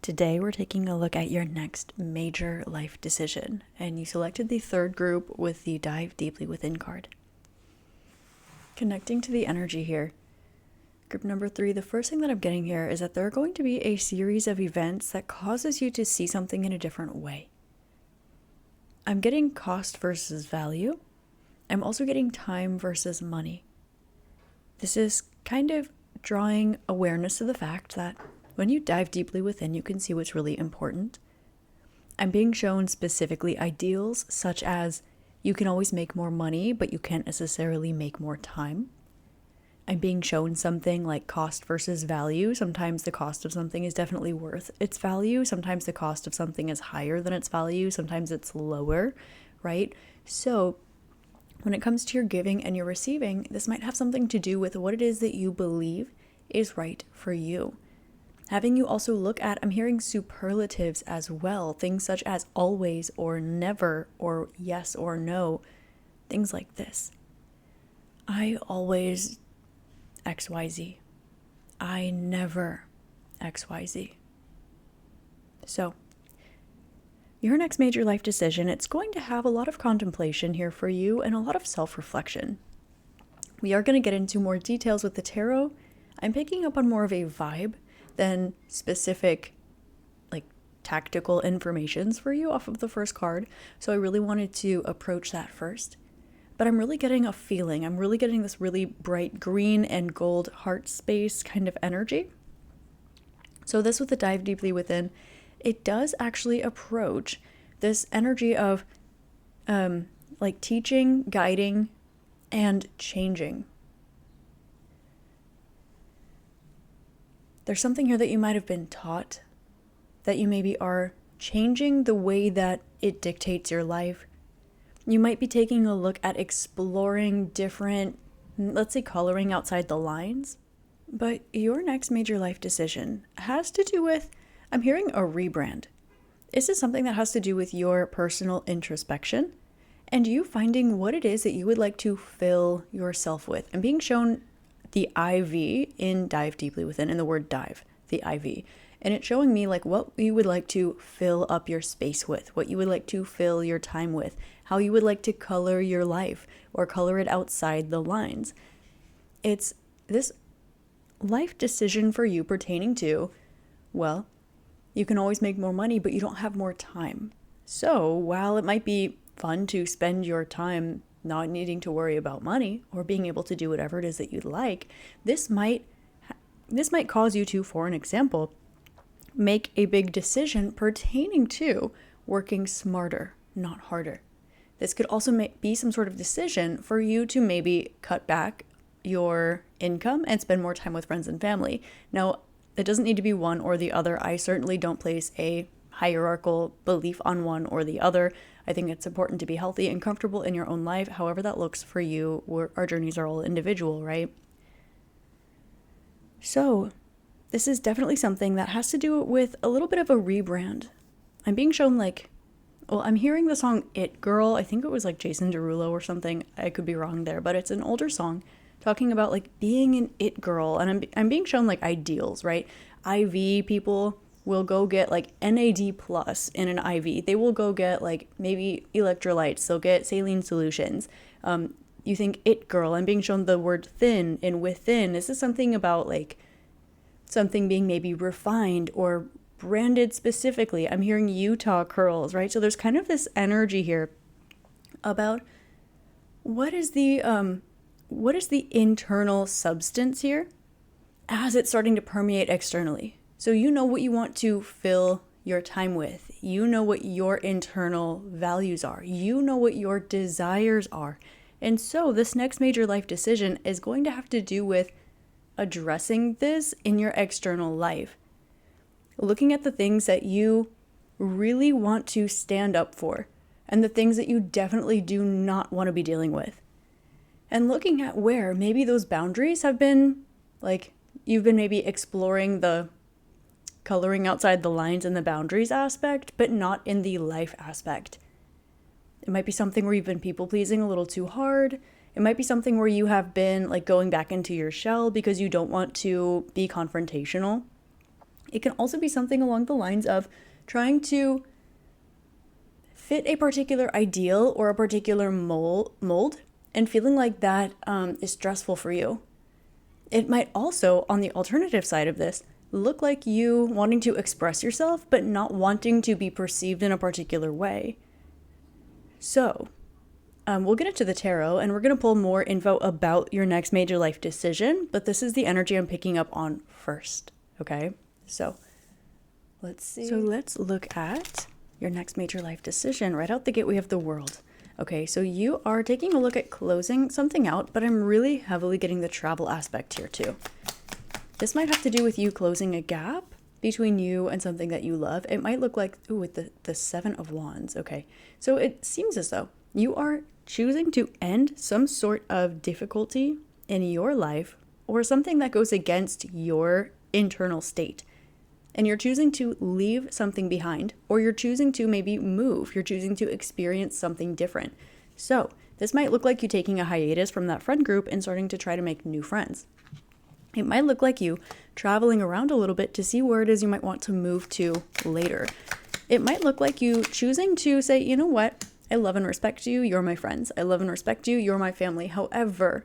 Today we're taking a look at your next major life decision, and you selected the 3rd group with the Dive Deeply Within card. Connecting to the energy here. Group number 3, the first thing that I'm getting here is that there are going to be a series of events that causes you to see something in a different way. I'm getting cost versus value. I'm also getting time versus money. This is kind of drawing awareness to the fact that when you dive deeply within, you can see what's really important. I'm being shown specifically ideals such as you can always make more money, but you can't necessarily make more time. I'm being shown something like cost versus value. Sometimes the cost of something is definitely worth its value. Sometimes the cost of something is higher than its value. Sometimes it's lower, right? So when it comes to your giving and your receiving, this might have something to do with what it is that you believe is right for you. Having you also look at, I'm hearing superlatives as well. Things such as always or never or yes or no. Things like this. I always XYZ. I never XYZ. So, your next major life decision, it's going to have a lot of contemplation here for you and a lot of self-reflection. We are going to get into more details with the tarot. I'm picking up on more of a vibe than specific, like, tactical informations for you off of the first card. So I really wanted to approach that first. But I'm really getting a feeling. I'm really getting this really bright green and gold heart space kind of energy. So this with the Dive Deeply Within, it does actually approach this energy of like teaching, guiding, and changing. There's something here that you might have been taught, that you maybe are changing the way that it dictates your life. You might be taking a look at exploring different, let's say, coloring outside the lines. But your next major life decision has to do with, I'm hearing a rebrand. This is something that has to do with your personal introspection and you finding what it is that you would like to fill yourself with. I'm being shown the IV in Dive Deeply Within, in the word dive, the IV. And it's showing me like what you would like to fill up your space with, what you would like to fill your time with, how you would like to color your life or color it outside the lines. It's this life decision for you pertaining to, well, you can always make more money, but you don't have more time. So while it might be fun to spend your time not needing to worry about money or being able to do whatever it is that you'd like, this might cause you to, for an example, make a big decision pertaining to working smarter, not harder. This could also be some sort of decision for you to maybe cut back your income and spend more time with friends and family. Now, it doesn't need to be one or the other. I certainly don't place a hierarchical belief on one or the other. I think it's important to be healthy and comfortable in your own life, however that looks for you. Our journeys are all individual, right? So, this is definitely something that has to do with a little bit of a rebrand. I'm being shown I'm hearing the song It Girl. I think it was like Jason Derulo or something. I could be wrong there, but it's an older song talking about like being an it girl. And I'm being shown like ideals, right? IV people will go get like NAD plus in an IV. They will go get like maybe electrolytes. They'll get saline solutions. You think it girl. I'm being shown the word thin and within. This is something about like something being maybe refined or branded specifically. I'm hearing Utah curls, right? So there's kind of this energy here about what is the internal substance here as it's starting to permeate externally. So you know what you want to fill your time with. You know what your internal values are. You know what your desires are. And so this next major life decision is going to have to do with addressing this in your external life. Looking at the things that you really want to stand up for and the things that you definitely do not want to be dealing with. And looking at where maybe those boundaries have been, like, you've been maybe exploring the coloring outside the lines and the boundaries aspect, but not in the life aspect. It might be something where you've been people pleasing a little too hard. It might be something where you have been like going back into your shell because you don't want to be confrontational. It can also be something along the lines of trying to fit a particular ideal or a particular mold and feeling like that is stressful for you. It might also, on the alternative side of this, look like you wanting to express yourself but not wanting to be perceived in a particular way. So, we'll get into the tarot and we're going to pull more info about your next major life decision, but this is the energy I'm picking up on first, okay? So, let's see. So let's look at your next major life decision. Right out the gate, we have the World. Okay, so you are taking a look at closing something out, but I'm really heavily getting the travel aspect here too. This might have to do with you closing a gap between you and something that you love. It might look like, with the Seven of Wands. Okay, so it seems as though you are choosing to end some sort of difficulty in your life or something that goes against your internal state. And you're choosing to leave something behind, or you're choosing to maybe move. You're choosing to experience something different. So this might look like you taking a hiatus from that friend group and starting to try to make new friends. It might look like you traveling around a little bit to see where it is you might want to move to later. It might look like you choosing to say, you know what? I love and respect you. You're my friends. I love and respect you. You're my family. However,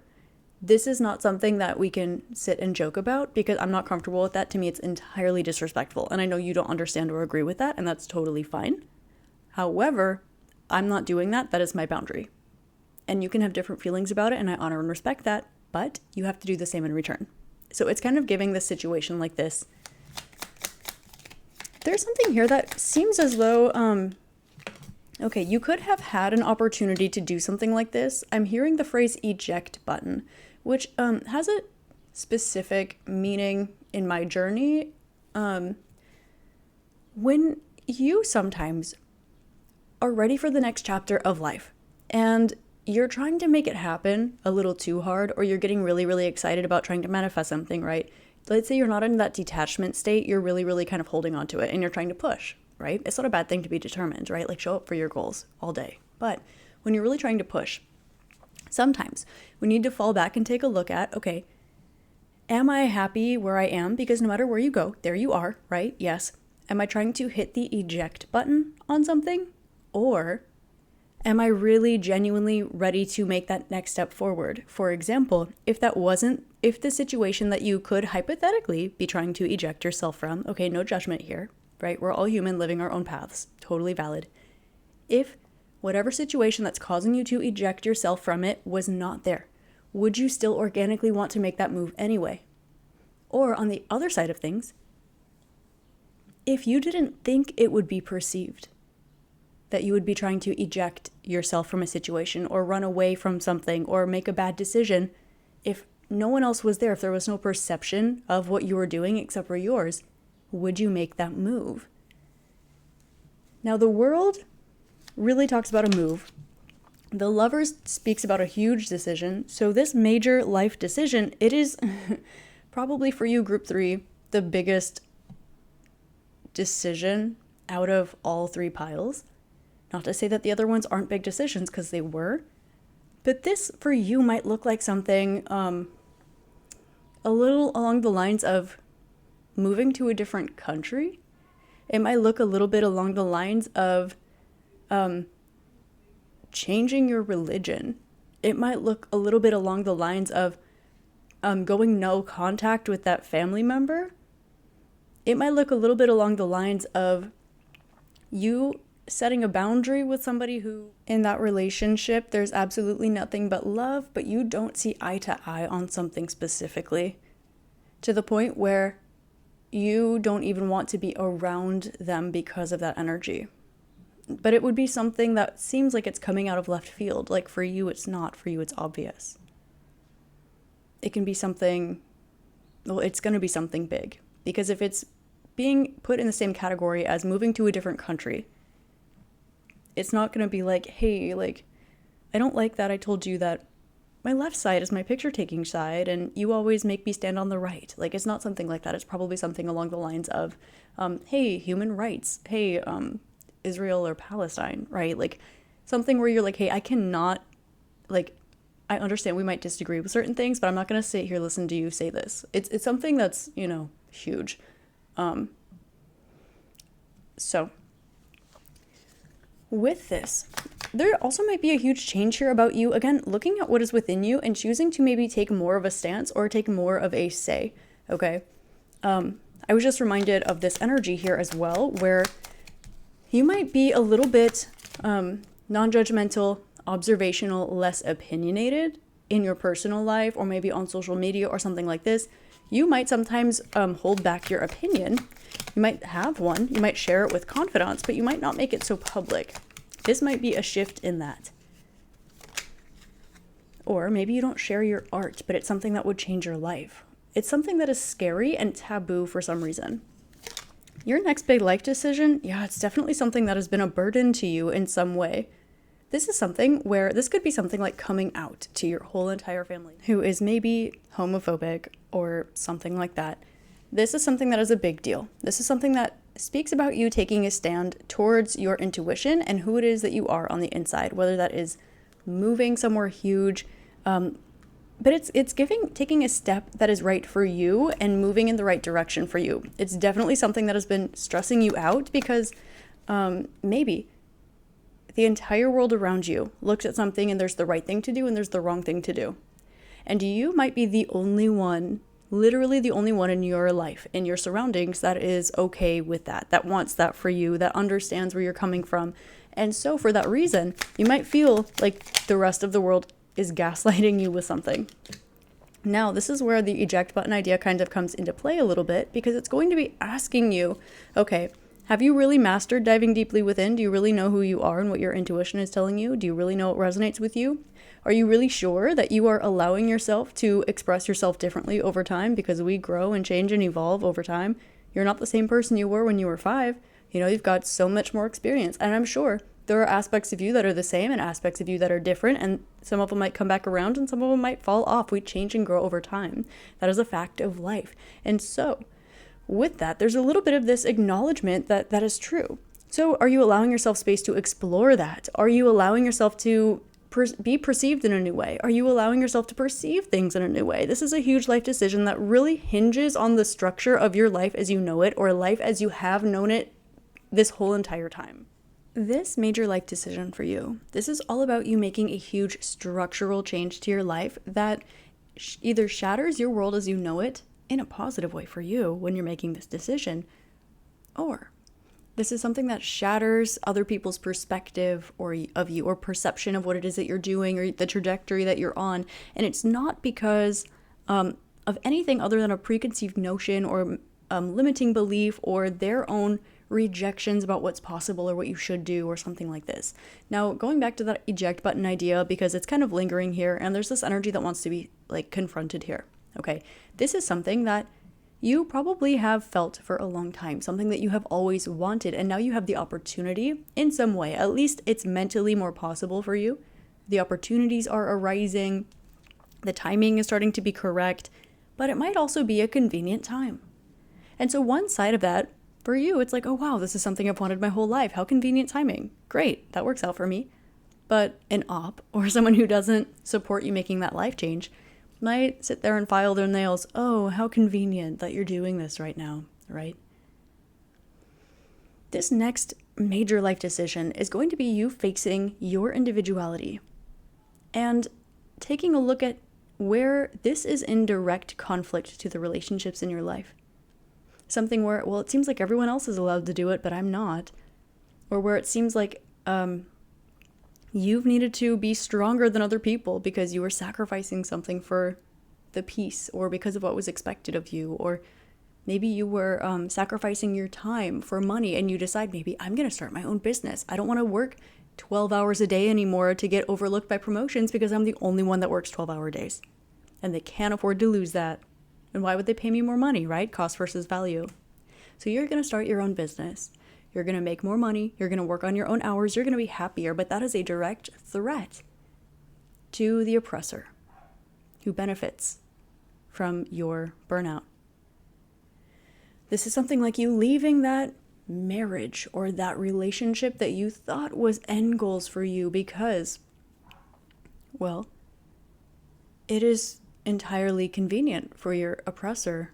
this is not something that we can sit and joke about because I'm not comfortable with that. To me, it's entirely disrespectful. And I know you don't understand or agree with that, and that's totally fine. However, I'm not doing that. That is my boundary. And you can have different feelings about it, and I honor and respect that, but you have to do the same in return. So it's kind of giving this situation like this. There's something here that seems as though, okay, you could have had an opportunity to do something like this. I'm hearing the phrase eject button, which has a specific meaning in my journey. When you sometimes are ready for the next chapter of life and you're trying to make it happen a little too hard, or you're getting really, really excited about trying to manifest something, right? Let's say you're not in that detachment state, you're really, really kind of holding on to it and you're trying to push, right? It's not a bad thing to be determined, right? Like show up for your goals all day. But when you're really trying to push, sometimes we need to fall back and take a look at, okay, am I happy where I am? Because no matter where you go, there you are, right? Yes. Am I trying to hit the eject button on something? Or am I really genuinely ready to make that next step forward? For example, if the situation that you could hypothetically be trying to eject yourself from, okay, no judgment here, right? We're all human living our own paths, totally valid. If whatever situation that's causing you to eject yourself from it was not there, would you still organically want to make that move anyway? Or on the other side of things, if you didn't think it would be perceived that you would be trying to eject yourself from a situation or run away from something or make a bad decision, if no one else was there, if there was no perception of what you were doing except for yours, would you make that move? Now, the world really talks about a move. The Lovers speaks about a huge decision. So this major life decision, it is probably for you, group 3, the biggest decision out of all 3 piles. Not to say that the other ones aren't big decisions, because they were. But this for you might look like something a little along the lines of moving to a different country. It might look a little bit along the lines of changing your religion. It might look a little bit along the lines of going no contact with that family member. It might look a little bit along the lines of you setting a boundary with somebody who, in that relationship, there's absolutely nothing but love, but you don't see eye to eye on something specifically, to the point where you don't even want to be around them because of that energy. But it would be something that seems like it's coming out of left field. Like for you, it's not. For you, it's obvious. It can be something, well, it's going to be something big. Because if it's being put in the same category as moving to a different country, it's not going to be like, hey, like, I don't like that I told you that my left side is my picture taking side and you always make me stand on the right. Like, it's not something like that. It's probably something along the lines of, hey, human rights. Hey, Israel or Palestine, right? Like something where you're like, hey, I cannot, like, I understand we might disagree with certain things, but I'm not going to sit here, listen to you say this. It's something that's, huge. So with this, there also might be a huge change here about you, again, looking at what is within you and choosing to maybe take more of a stance or take more of a say, okay? I was just reminded of this energy here as well, where you might be a little bit non-judgmental, observational, less opinionated in your personal life or maybe on social media or something like this. You might sometimes hold back your opinion. You might have one, you might share it with confidence, but you might not make it so public. This might be a shift in that. Or maybe you don't share your art, but it's something that would change your life. It's something that is scary and taboo for some reason. Your next big life decision, it's definitely something that has been a burden to you in some way. This is something where this could be something like coming out to your whole entire family who is maybe homophobic or something like that. This is something that is a big deal. This is something that speaks about you taking a stand towards your intuition and who it is that you are on the inside, whether that is moving somewhere huge, but it's taking a step that is right for you and moving in the right direction for you. It's definitely something that has been stressing you out because maybe the entire world around you looks at something and there's the right thing to do and there's the wrong thing to do. And you might be the only one, literally the only one in your life, in your surroundings that is okay with that wants that for you, that understands where you're coming from. And so for that reason, you might feel like the rest of the world is gaslighting you with something. Now, this is where the eject button idea kind of comes into play a little bit, because it's going to be asking you, okay, have you really mastered diving deeply within? Do you really know who you are and what your intuition is telling you? Do you really know what resonates with you? Are you really sure that you are allowing yourself to express yourself differently over time? Because we grow and change and evolve over time. You're not the same person you were when you were 5. You've got so much more experience. And I'm sure There are aspects of you that are the same and aspects of you that are different, and some of them might come back around and some of them might fall off. We change and grow over time. That is a fact of life. And so with that, there's a little bit of this acknowledgement that that is true. So are you allowing yourself space to explore that? Are you allowing yourself to be perceived in a new way? Are you allowing yourself to perceive things in a new way? This is a huge life decision that really hinges on the structure of your life as you know it, or life as you have known it this whole entire time. This major life decision for you, this is all about you making a huge structural change to your life that either shatters your world as you know it in a positive way for you when you're making this decision, or this is something that shatters other people's perspective of you or perception of what it is that you're doing or the trajectory that you're on. And it's not because of anything other than a preconceived notion or limiting belief or their own rejections about what's possible or what you should do or something like this. Now, going back to that eject button idea, because it's kind of lingering here and there's this energy that wants to be like confronted here. Okay, this is something that you probably have felt for a long time, something that you have always wanted, and now you have the opportunity in some way. At least it's mentally more possible for you. The opportunities are arising, the timing is starting to be correct, but it might also be a convenient time. And so one side of that, for you, it's like, oh wow, this is something I've wanted my whole life. How convenient timing. Great, that works out for me. But an op, or someone who doesn't support you making that life change, might sit there and file their nails. Oh, how convenient that you're doing this right now, right? This next major life decision is going to be you facing your individuality and taking a look at where this is in direct conflict to the relationships in your life. Something where, well, it seems like everyone else is allowed to do it, but I'm not. Or where it seems like you've needed to be stronger than other people because you were sacrificing something for the peace or because of what was expected of you. Or maybe you were sacrificing your time for money and you decide, maybe I'm going to start my own business. I don't want to work 12 hours a day anymore to get overlooked by promotions because I'm the only one that works 12-hour days. And they can't afford to lose that. And why would they pay me more money, right? Cost versus value. So you're going to start your own business. You're going to make more money. You're going to work on your own hours. You're going to be happier. But that is a direct threat to the oppressor who benefits from your burnout. This is something like you leaving that marriage or that relationship that you thought was end goals for you because, well, it is entirely convenient for your oppressor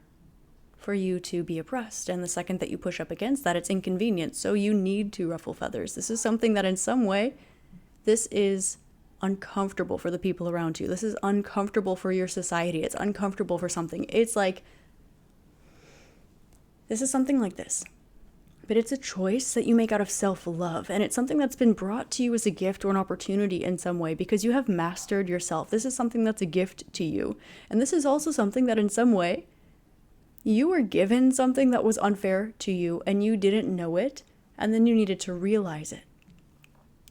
for you to be oppressed. And the second that you push up against that, it's inconvenient. So you need to ruffle feathers. This is something that in some way, this is uncomfortable for the people around you. This is uncomfortable for your society. It's uncomfortable for something. It's like, this is something like this. But it's a choice that you make out of self-love. And it's something that's been brought to you as a gift or an opportunity in some way because you have mastered yourself. This is something that's a gift to you. And this is also something that in some way, you were given something that was unfair to you and you didn't know it, and then you needed to realize it.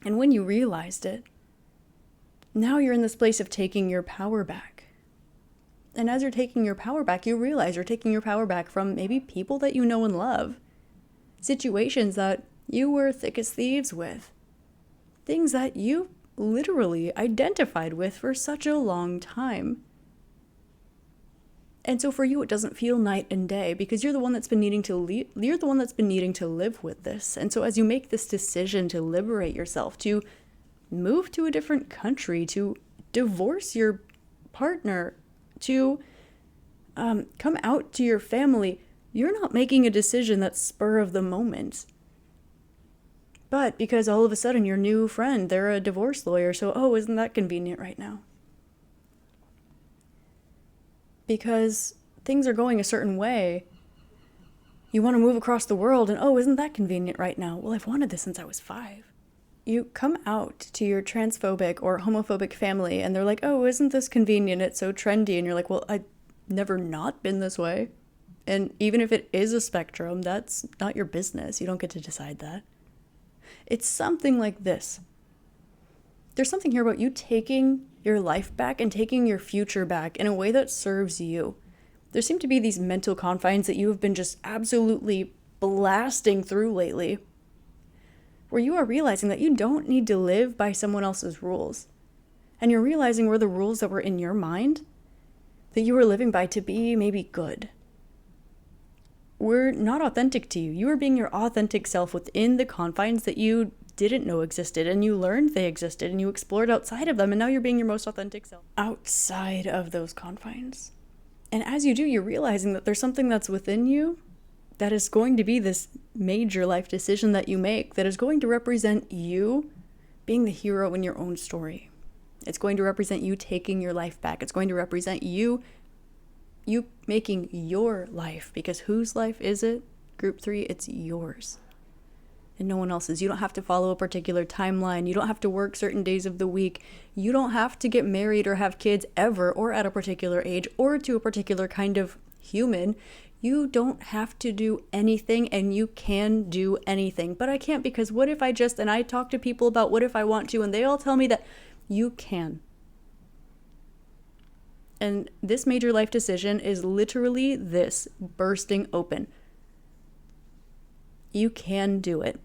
And when you realized it, now you're in this place of taking your power back. And as you're taking your power back, you realize you're taking your power back from maybe people that you know and love, situations that you were thick as thieves with, things that you literally identified with for such a long time. And so for you, it doesn't feel night and day because you're the one that's been needing to live with this. And so as you make this decision to liberate yourself, to move to a different country, to divorce your partner, to come out to your family, you're not making a decision that's spur of the moment. But because all of a sudden your new friend, they're a divorce lawyer, so, oh, isn't that convenient right now? Because things are going a certain way, you want to move across the world, and oh, isn't that convenient right now? Well, I've wanted this since I was 5. You come out to your transphobic or homophobic family, and they're like, oh, isn't this convenient? It's so trendy. And you're like, well, I've never not been this way. And even if it is a spectrum, that's not your business. You don't get to decide that. It's something like this. There's something here about you taking your life back and taking your future back in a way that serves you. There seem to be these mental confines that you have been just absolutely blasting through lately. where you are realizing that you don't need to live by someone else's rules. And you're realizing where the rules that were in your mind that you were living by to be maybe good were not authentic to you. You were being your authentic self within the confines that you didn't know existed, and you learned they existed, and you explored outside of them, and now you're being your most authentic self outside of those confines. And as you do, you're realizing that there's something that's within you that is going to be this major life decision that you make that is going to represent you being the hero in your own story. It's going to represent you taking your life back. It's going to represent you making your life, because whose life is it? Group 3, it's yours and no one else's. You don't have to follow a particular timeline. You don't have to work certain days of the week. You don't have to get married or have kids ever, or at a particular age, or to a particular kind of human. You don't have to do anything, and you can do anything. But I can't, because what if and I talk to people about what if I want to, and they all tell me that you can. And this major life decision is literally this bursting open. You can do it.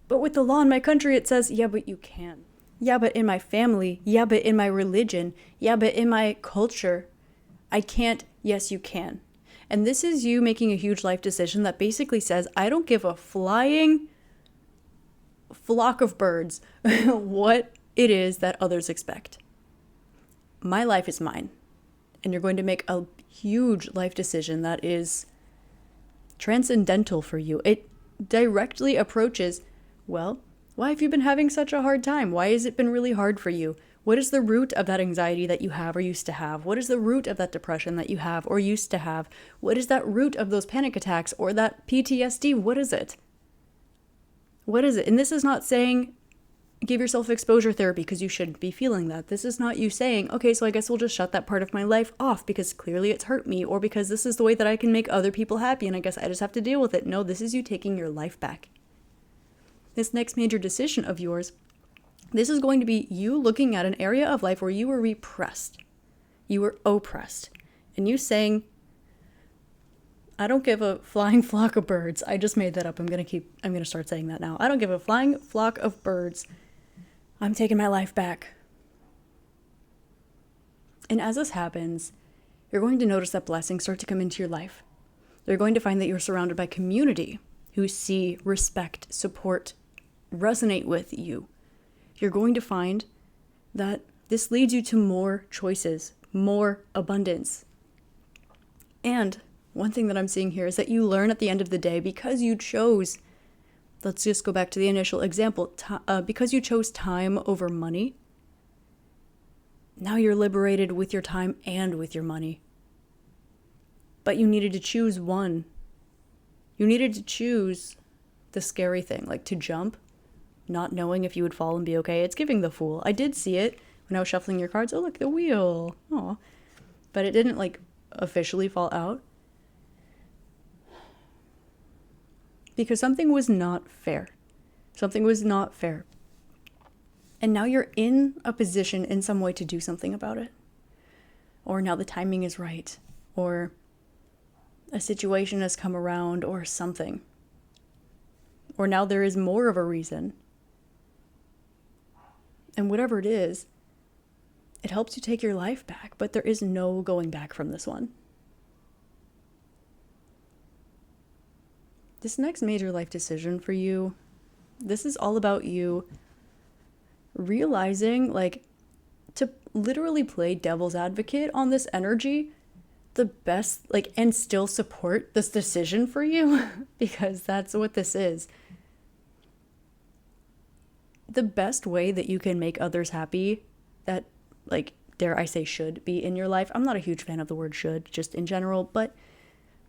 But with the law in my country, it says, yeah, but you can. Yeah, but in my family. Yeah, but in my religion. Yeah, but in my culture. I can't. Yes, you can. And this is you making a huge life decision that basically says, I don't give a flying flock of birds what it is that others expect. My life is mine. And you're going to make a huge life decision that is transcendental for you. It directly approaches, well, why have you been having such a hard time? Why has it been really hard for you? What is the root of that anxiety that you have or used to have? What is the root of that depression that you have or used to have? What is that root of those panic attacks or that PTSD? What is it? What is it? And this is not saying give yourself exposure therapy because you shouldn't be feeling that. This is not you saying, okay, so I guess we'll just shut that part of my life off because clearly it's hurt me, or because this is the way that I can make other people happy and I guess I just have to deal with it. No, this is you taking your life back. This next major decision of yours, this is going to be you looking at an area of life where you were repressed, you were oppressed, and you saying, I don't give a flying flock of birds. I just made that up. I'm going to start saying that now. I don't give a flying flock of birds. I'm taking my life back. And as this happens, you're going to notice that blessings start to come into your life. You're going to find that you're surrounded by community who see, respect, support, resonate with you. You're going to find that this leads you to more choices, more abundance. And one thing that I'm seeing here is that you learn at the end of the day, because you chose, let's just go back to the initial example, because you chose time over money, now you're liberated with your time and with your money. But you needed to choose one. You needed to choose the scary thing, like to jump, not knowing if you would fall and be okay. It's giving the fool. I did see it when I was shuffling your cards. Oh, look, the wheel. Aw. But it didn't officially fall out. Because something was not fair. Something was not fair. And now you're in a position in some way to do something about it. Or now the timing is right. Or a situation has come around or something. Or now there is more of a reason. And whatever it is, it helps you take your life back. But there is no going back from this one. This next major life decision for you, this is all about you realizing, to literally play devil's advocate on this energy, the best, and still support this decision for you, because that's what this is. The best way that you can make others happy, that, dare I say should be in your life. I'm not a huge fan of the word should, just in general, but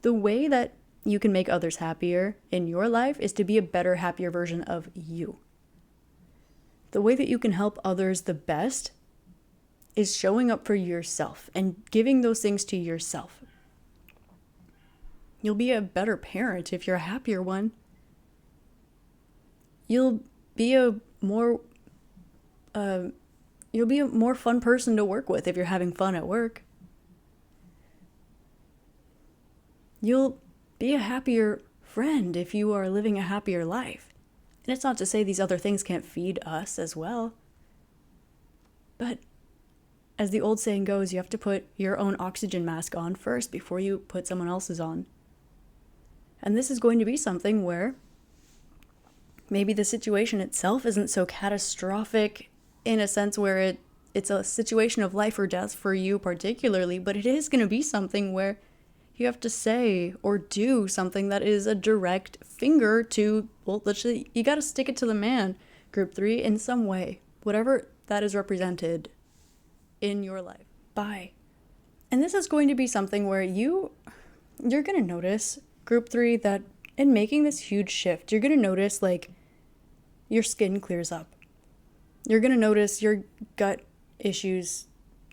the way that you can make others happier in your life is to be a better, happier version of you. The way that you can help others the best is showing up for yourself and giving those things to yourself. You'll be a better parent if you're a happier one. You'll be a more fun person to work with if you're having fun at work. You'll be a happier friend if you are living a happier life. And it's not to say these other things can't feed us as well. But as the old saying goes, you have to put your own oxygen mask on first before you put someone else's on. And this is going to be something where maybe the situation itself isn't so catastrophic in a sense where it's a situation of life or death for you particularly, but it is going to be something where you have to say or do something that is a direct finger to, well, literally, you got to stick it to the man, group 3, in some way, whatever that is represented in your life. Bye. And this is going to be something where you're going to notice, group 3, that in making this huge shift, you're going to notice like your skin clears up. You're going to notice your gut issues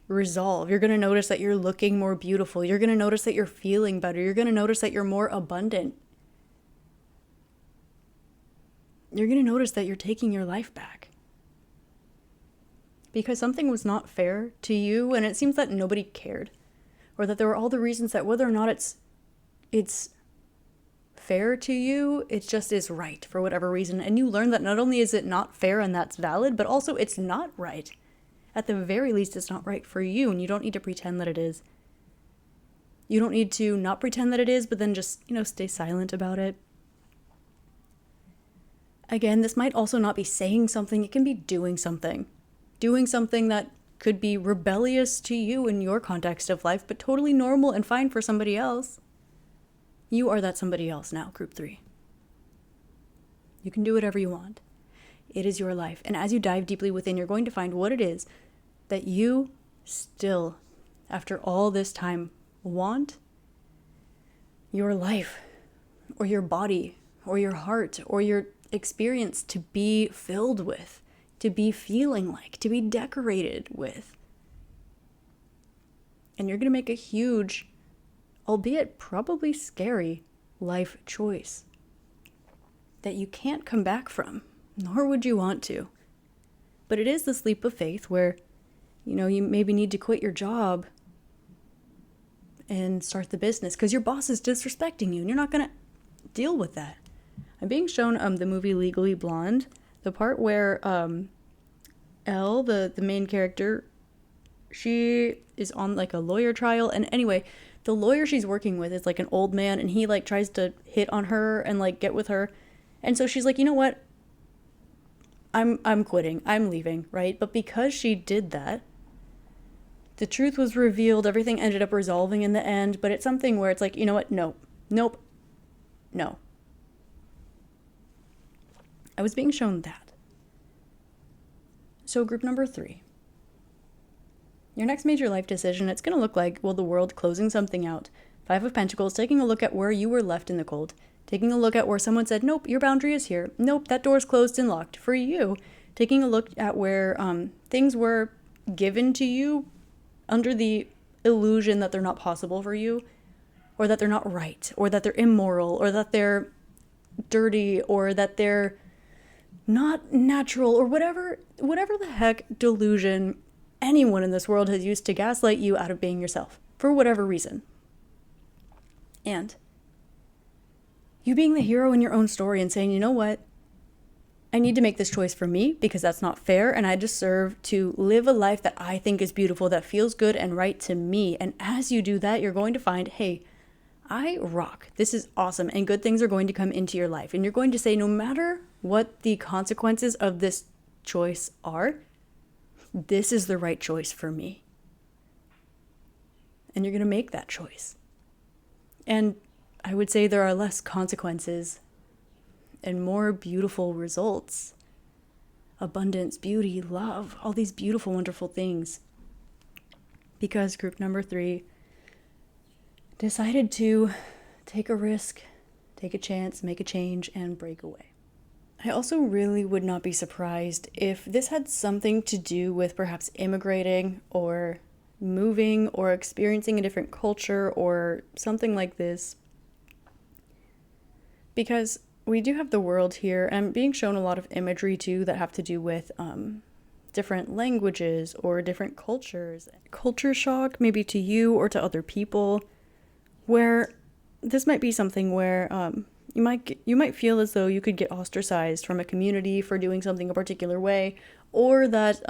resolve. You're going to notice that you're looking more beautiful. You're going to notice that you're feeling better. You're going to notice that you're more abundant. You're going to notice that you're taking your life back. Because something was not fair to you, and it seems that nobody cared. Or that there were all the reasons that whether or not it's fair to you, it just is right for whatever reason. And you learn that not only is it not fair and that's valid, but also it's not right. At the very least, it's not right for you, and you don't need to pretend that it is. You don't need to not pretend that it is, but then just, stay silent about it. Again, this might also not be saying something, it can be doing something. Doing something that could be rebellious to you in your context of life, but totally normal and fine for somebody else. You are that somebody else now, group 3. You can do whatever you want. It is your life. And as you dive deeply within, you're going to find what it is that you still, after all this time, want your life or your body or your heart or your experience to be filled with, to be feeling like, to be decorated with. And you're going to make a huge, albeit probably scary, life choice that you can't come back from, nor would you want to. But it is this leap of faith where, you maybe need to quit your job and start the business because your boss is disrespecting you and you're not going to deal with that. I'm being shown the movie Legally Blonde, the part where Elle, the main character, she is on like a lawyer trial, and anyway, the lawyer she's working with is like an old man, and he like tries to hit on her and like get with her, and so she's like, you know what, I'm quitting, I'm leaving, right? But because she did that, the truth was revealed, everything ended up resolving in the end, but it's something where it's like, you know what, no. I was being shown that. So group number 3. Your next major life decision, it's going to look like, the world closing something out. 5 of Pentacles, taking a look at where you were left in the cold. Taking a look at where someone said, nope, your boundary is here. Nope, that door's closed and locked. For you, taking a look at where things were given to you under the illusion that they're not possible for you, or that they're not right, or that they're immoral, or that they're dirty, or that they're not natural, or whatever the heck delusion anyone in this world has used to gaslight you out of being yourself, for whatever reason. And you being the hero in your own story and saying, you know what? I need to make this choice for me because that's not fair, and I deserve to live a life that I think is beautiful, that feels good and right to me. And as you do that, you're going to find, hey, I rock. This is awesome, and good things are going to come into your life. And you're going to say, no matter what the consequences of this choice are, this is the right choice for me. And you're going to make that choice. And I would say there are less consequences and more beautiful results. Abundance, beauty, love, all these beautiful, wonderful things. Because group number 3 decided to take a risk, take a chance, make a change, and break away. I also really would not be surprised if this had something to do with perhaps immigrating or moving or experiencing a different culture or something like this. Because we do have the world here, and I'm being shown a lot of imagery too that have to do with different languages or different cultures. Culture shock, maybe to you or to other people, where this might be something where, you might feel as though you could get ostracized from a community for doing something a particular way, or that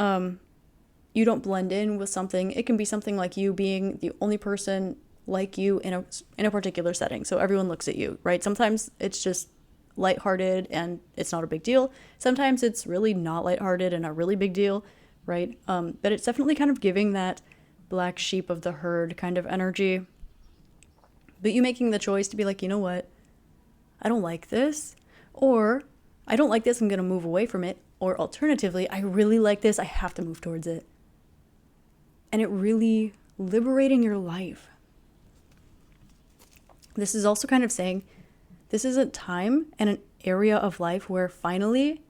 you don't blend in with something. It can be something like you being the only person like you in a particular setting, so everyone looks at you, right? Sometimes it's just lighthearted and it's not a big deal. Sometimes it's really not lighthearted and a really big deal, right? But it's definitely kind of giving that black sheep of the herd kind of energy. But you making the choice to be like, you know what? I don't like this, or I don't like this, I'm going to move away from it, or alternatively, I really like this, I have to move towards it. And it really liberating your life. This is also kind of saying this is a time and an area of life where finally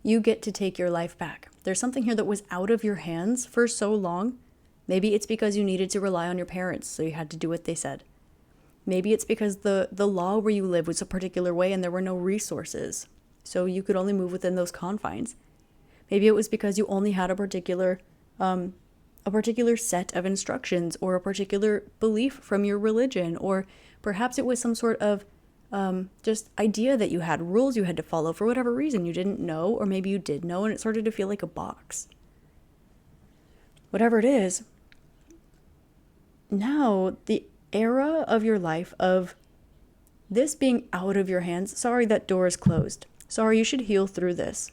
you get to take your life back. There's something here that was out of your hands for so long. Maybe it's because you needed to rely on your parents, so you had to do what they said. Maybe it's because the law where you live was a particular way and there were no resources, so you could only move within those confines. Maybe it was because you only had a particular set of instructions or a particular belief from your religion, or perhaps it was some sort of just idea that you had, rules you had to follow for whatever reason you didn't know, or maybe you did know and it started to feel like a box. Whatever it is, now the era of your life of this being out of your hands, sorry, that door is closed. Sorry, you should heal through this.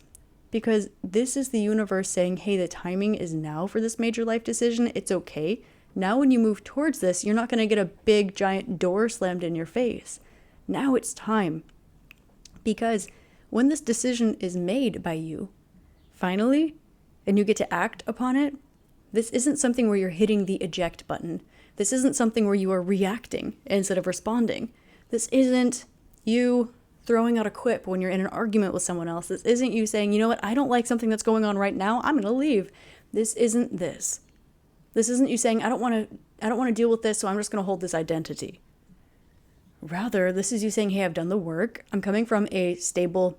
Because this is the universe saying, hey, the timing is now for this major life decision. It's okay. Now when you move towards this, you're not going to get a big giant door slammed in your face. Now it's time. Because when this decision is made by you, finally, and you get to act upon it, this isn't something where you're hitting the eject button. This isn't something where you are reacting instead of responding. This isn't you throwing out a quip when you're in an argument with someone else. This isn't you saying, you know what, I don't like something that's going on right now, I'm going to leave. This isn't this. This isn't you saying, I don't want to deal with this, so I'm just going to hold this identity. Rather, this is you saying, hey, I've done the work. I'm coming from a stable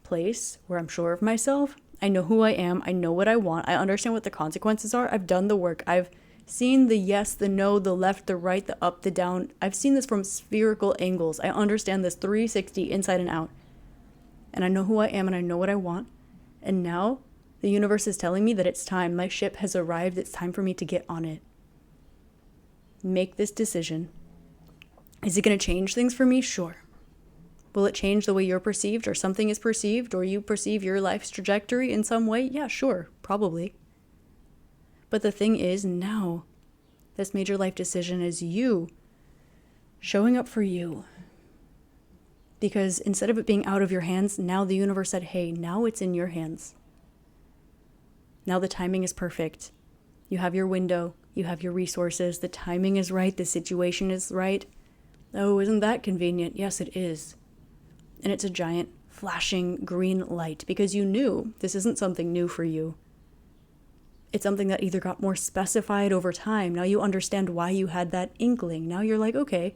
place where I'm sure of myself. I know who I am. I know what I want. I understand what the consequences are. I've done the work. I've seen the yes, the no, the left, the right, the up, the down. I've seen this from spherical angles. I understand this 360 inside and out. And I know who I am and I know what I want. And now the universe is telling me that it's time. My ship has arrived. It's time for me to get on it. Make this decision. Is it going to change things for me? Sure. Will it change the way you're perceived, or something is perceived, or you perceive your life's trajectory in some way? Yeah, sure, probably. But the thing is, now, this major life decision is you showing up for you. Because instead of it being out of your hands, now the universe said, hey, now it's in your hands. Now the timing is perfect. You have your window, you have your resources, the timing is right, the situation is right. Oh, isn't that convenient? Yes, it is. And it's a giant flashing green light because you knew this isn't something new for you. It's something that either got more specified over time. Now you understand why you had that inkling. Now you're like, okay,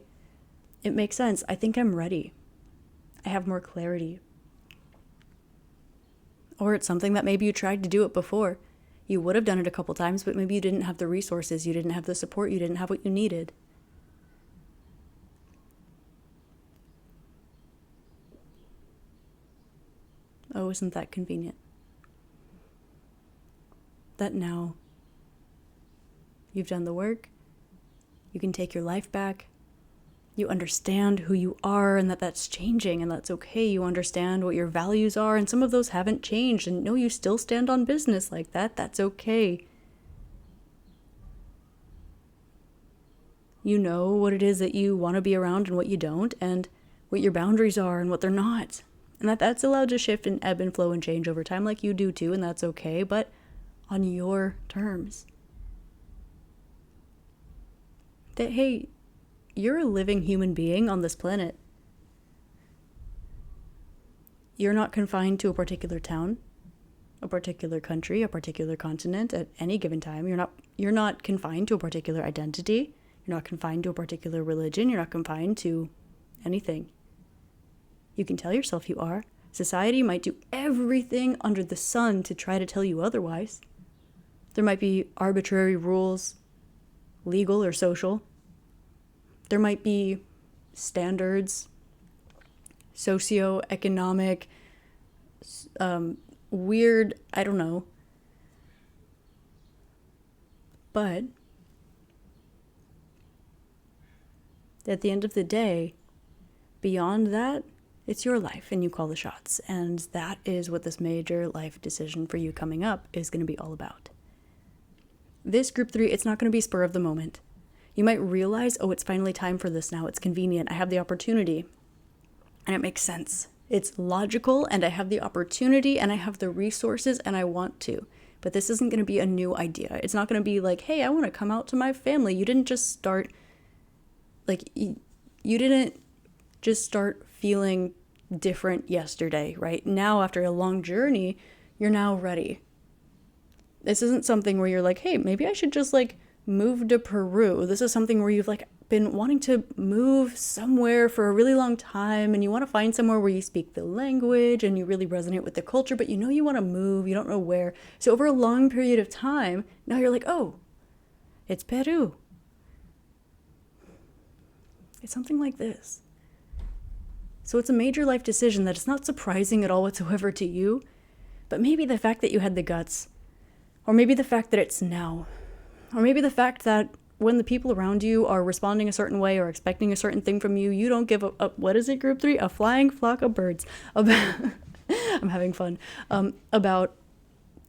it makes sense. I think I'm ready. I have more clarity. Or it's something that maybe you tried to do it before. You would have done it a couple times, but maybe you didn't have the resources. You didn't have the support. You didn't have what you needed. Oh, isn't that convenient? That now you've done the work, you can take your life back, you understand who you are and that that's changing and that's okay. You understand what your values are and some of those haven't changed, and no, you still stand on business like that. That's okay. You know what it is that you want to be around and what you don't, and what your boundaries are and what they're not. And that's allowed to shift and ebb and flow and change over time like you do too, and that's okay, but on your terms. That, hey, you're a living human being on this planet. You're not confined to a particular town, a particular country, a particular continent at any given time. You're not confined to a particular identity. You're not confined to a particular religion. You're not confined to anything. You can tell yourself you are. Society might do everything under the sun to try to tell you otherwise. There might be arbitrary rules, legal or social. There might be standards socioeconomic, weird, I don't know. But at the end of the day, beyond that, it's your life and you call the shots. And that is what this major life decision for you coming up is going to be all about. This group 3, it's not going to be spur of the moment. You might realize, oh, it's finally time for this now. It's convenient. I have the opportunity. And it makes sense. It's logical, and I have the opportunity, and I have the resources, and I want to. But this isn't going to be a new idea. It's not going to be like, hey, I want to come out to my family. You didn't just start, like, you didn't just start feeling different yesterday, right? Now, after a long journey, you're now ready. This isn't something where you're like, hey, maybe I should just, like, move to Peru. This is something where you've, like, been wanting to move somewhere for a really long time, and you want to find somewhere where you speak the language and you really resonate with the culture, but you know you want to move, you don't know where. So over a long period of time, now you're like, oh, it's Peru. It's something like this. So it's a major life decision that is not surprising at all whatsoever to you, but maybe the fact that you had the guts, or maybe the fact that it's now, or maybe the fact that when the people around you are responding a certain way or expecting a certain thing from you, you don't give a what is it, group 3? A flying flock of birds. I'm having fun. About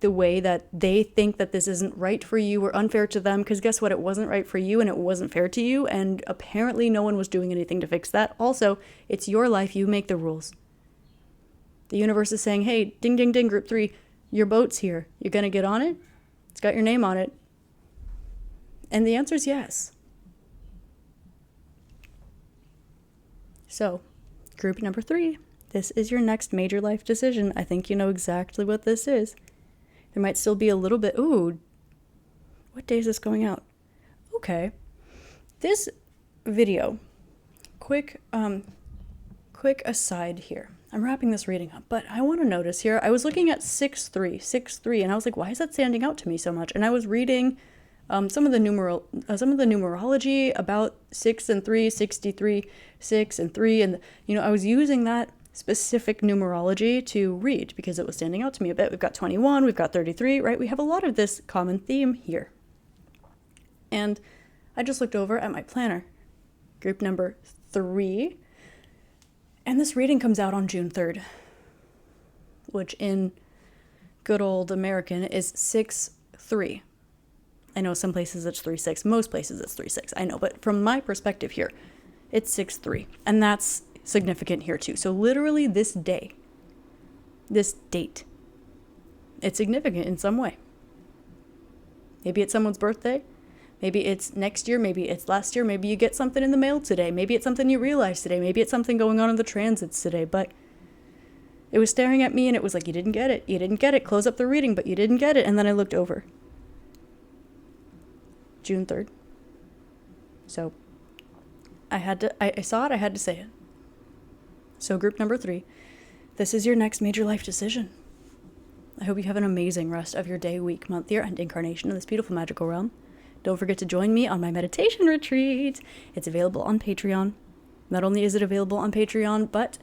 the way that they think that this isn't right for you or unfair to them, because guess what? It wasn't right for you and it wasn't fair to you, and apparently no one was doing anything to fix that. Also, it's your life. You make the rules. The universe is saying, hey, ding, ding, ding, group 3, your boat's here. You're going to get on it? It's got your name on it. And the answer is yes. So, group number 3, this is your next major life decision. I think you know exactly what this is. There might still be a little bit, ooh, what day is this going out? Okay. This video, quick aside here. I'm wrapping this reading up, but I want to notice here, I was looking at 6-3, and I was like, why is that standing out to me so much? And I was reading some of the numerology about 6 and 3, 63, 6 and 3, and I was using that specific numerology to read because it was standing out to me a bit. We've got 21, we've got 33, right? We have a lot of this common theme here. And I just looked over at my planner, group number 3, and this reading comes out on June 3rd, which in good old American is 6-3. I know some places it's 3-6, most places it's 3-6, I know, but from my perspective here, it's 6-3, and that's significant here too. So literally this day, this date, it's significant in some way. Maybe it's someone's birthday, maybe it's next year, maybe it's last year, maybe you get something in the mail today, maybe it's something you realize today, maybe it's something going on in the transits today, but it was staring at me and it was like, you didn't get it, close up the reading, but you didn't get it, and then I looked over. June 3rd. So I saw it, I had to say it. So group number 3, this is your next major life decision. I hope you have an amazing rest of your day, week, month, year, and incarnation in this beautiful magical realm. Don't forget to join me on my meditation retreat. It's available on Patreon. Not only is it available on Patreon, but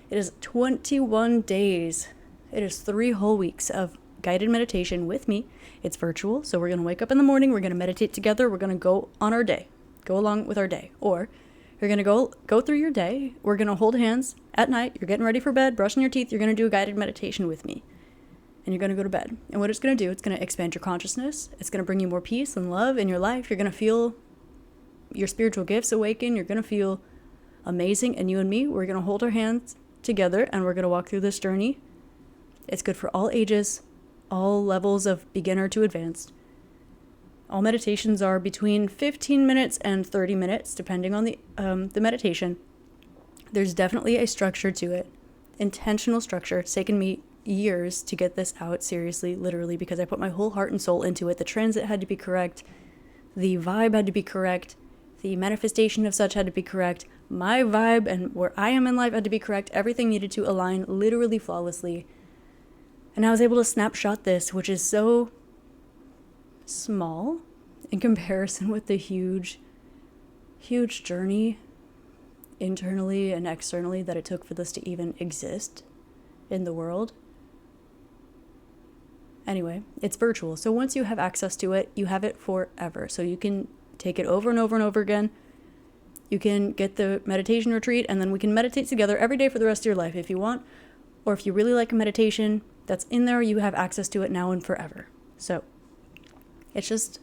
it is 21 days. It is 3 whole weeks of guided meditation with me. It's virtual, so we're going to wake up in the morning, we're going to meditate together, we're going to go on our day, go along with our day. Or you're going to go through your day, we're going to hold hands at night, you're getting ready for bed, brushing your teeth, you're going to do a guided meditation with me. And you're going to go to bed. And what it's going to do, it's going to expand your consciousness, it's going to bring you more peace and love in your life, you're going to feel your spiritual gifts awaken, you're going to feel amazing, and you and me, we're going to hold our hands together and we're going to walk through this journey. It's good for all ages, all levels of beginner to advanced. All meditations are between 15 minutes and 30 minutes, depending on the meditation. There's definitely a structure to it, intentional structure. It's taken me years to get this out, seriously, literally, because I put my whole heart and soul into it. The transit had to be correct. The vibe had to be correct. The manifestation of such had to be correct. My vibe and where I am in life had to be correct. Everything needed to align literally flawlessly. And I was able to snapshot this, which is so small in comparison with the huge, huge journey internally and externally that it took for this to even exist in the world. Anyway, it's virtual. So once you have access to it, you have it forever. So you can take it over and over and over again. You can get the meditation retreat, and then we can meditate together every day for the rest of your life if you want. Or if you really like a meditation that's in there, you have access to it now and forever. So it's just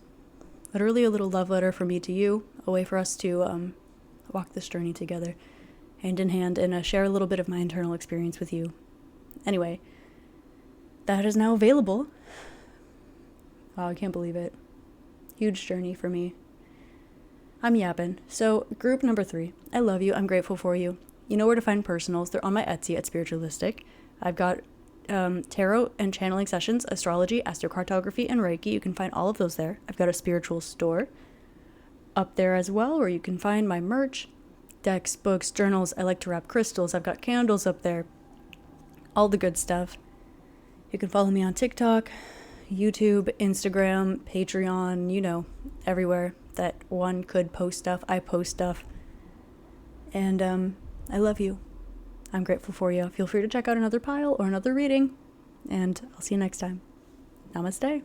literally a little love letter from me to you, a way for us to walk this journey together, hand in hand, and share a little bit of my internal experience with you. Anyway, that is now available. Wow, I can't believe it. Huge journey for me. I'm yapping. So, group number 3. I love you. I'm grateful for you. You know where to find personals. They're on my Etsy at Spiritualistik. I've got tarot and channeling sessions, astrology, astrocartography, and Reiki. You can find all of those there. I've got a spiritual store up there as well, where you can find my merch, decks, books, journals. I like to wrap crystals. I've got candles up there. All the good stuff. You can follow me on TikTok, YouTube, Instagram, Patreon, you know, everywhere that one could post stuff. I post stuff. And I love you. I'm grateful for you. Feel free to check out another pile or another reading. And I'll see you next time. Namaste.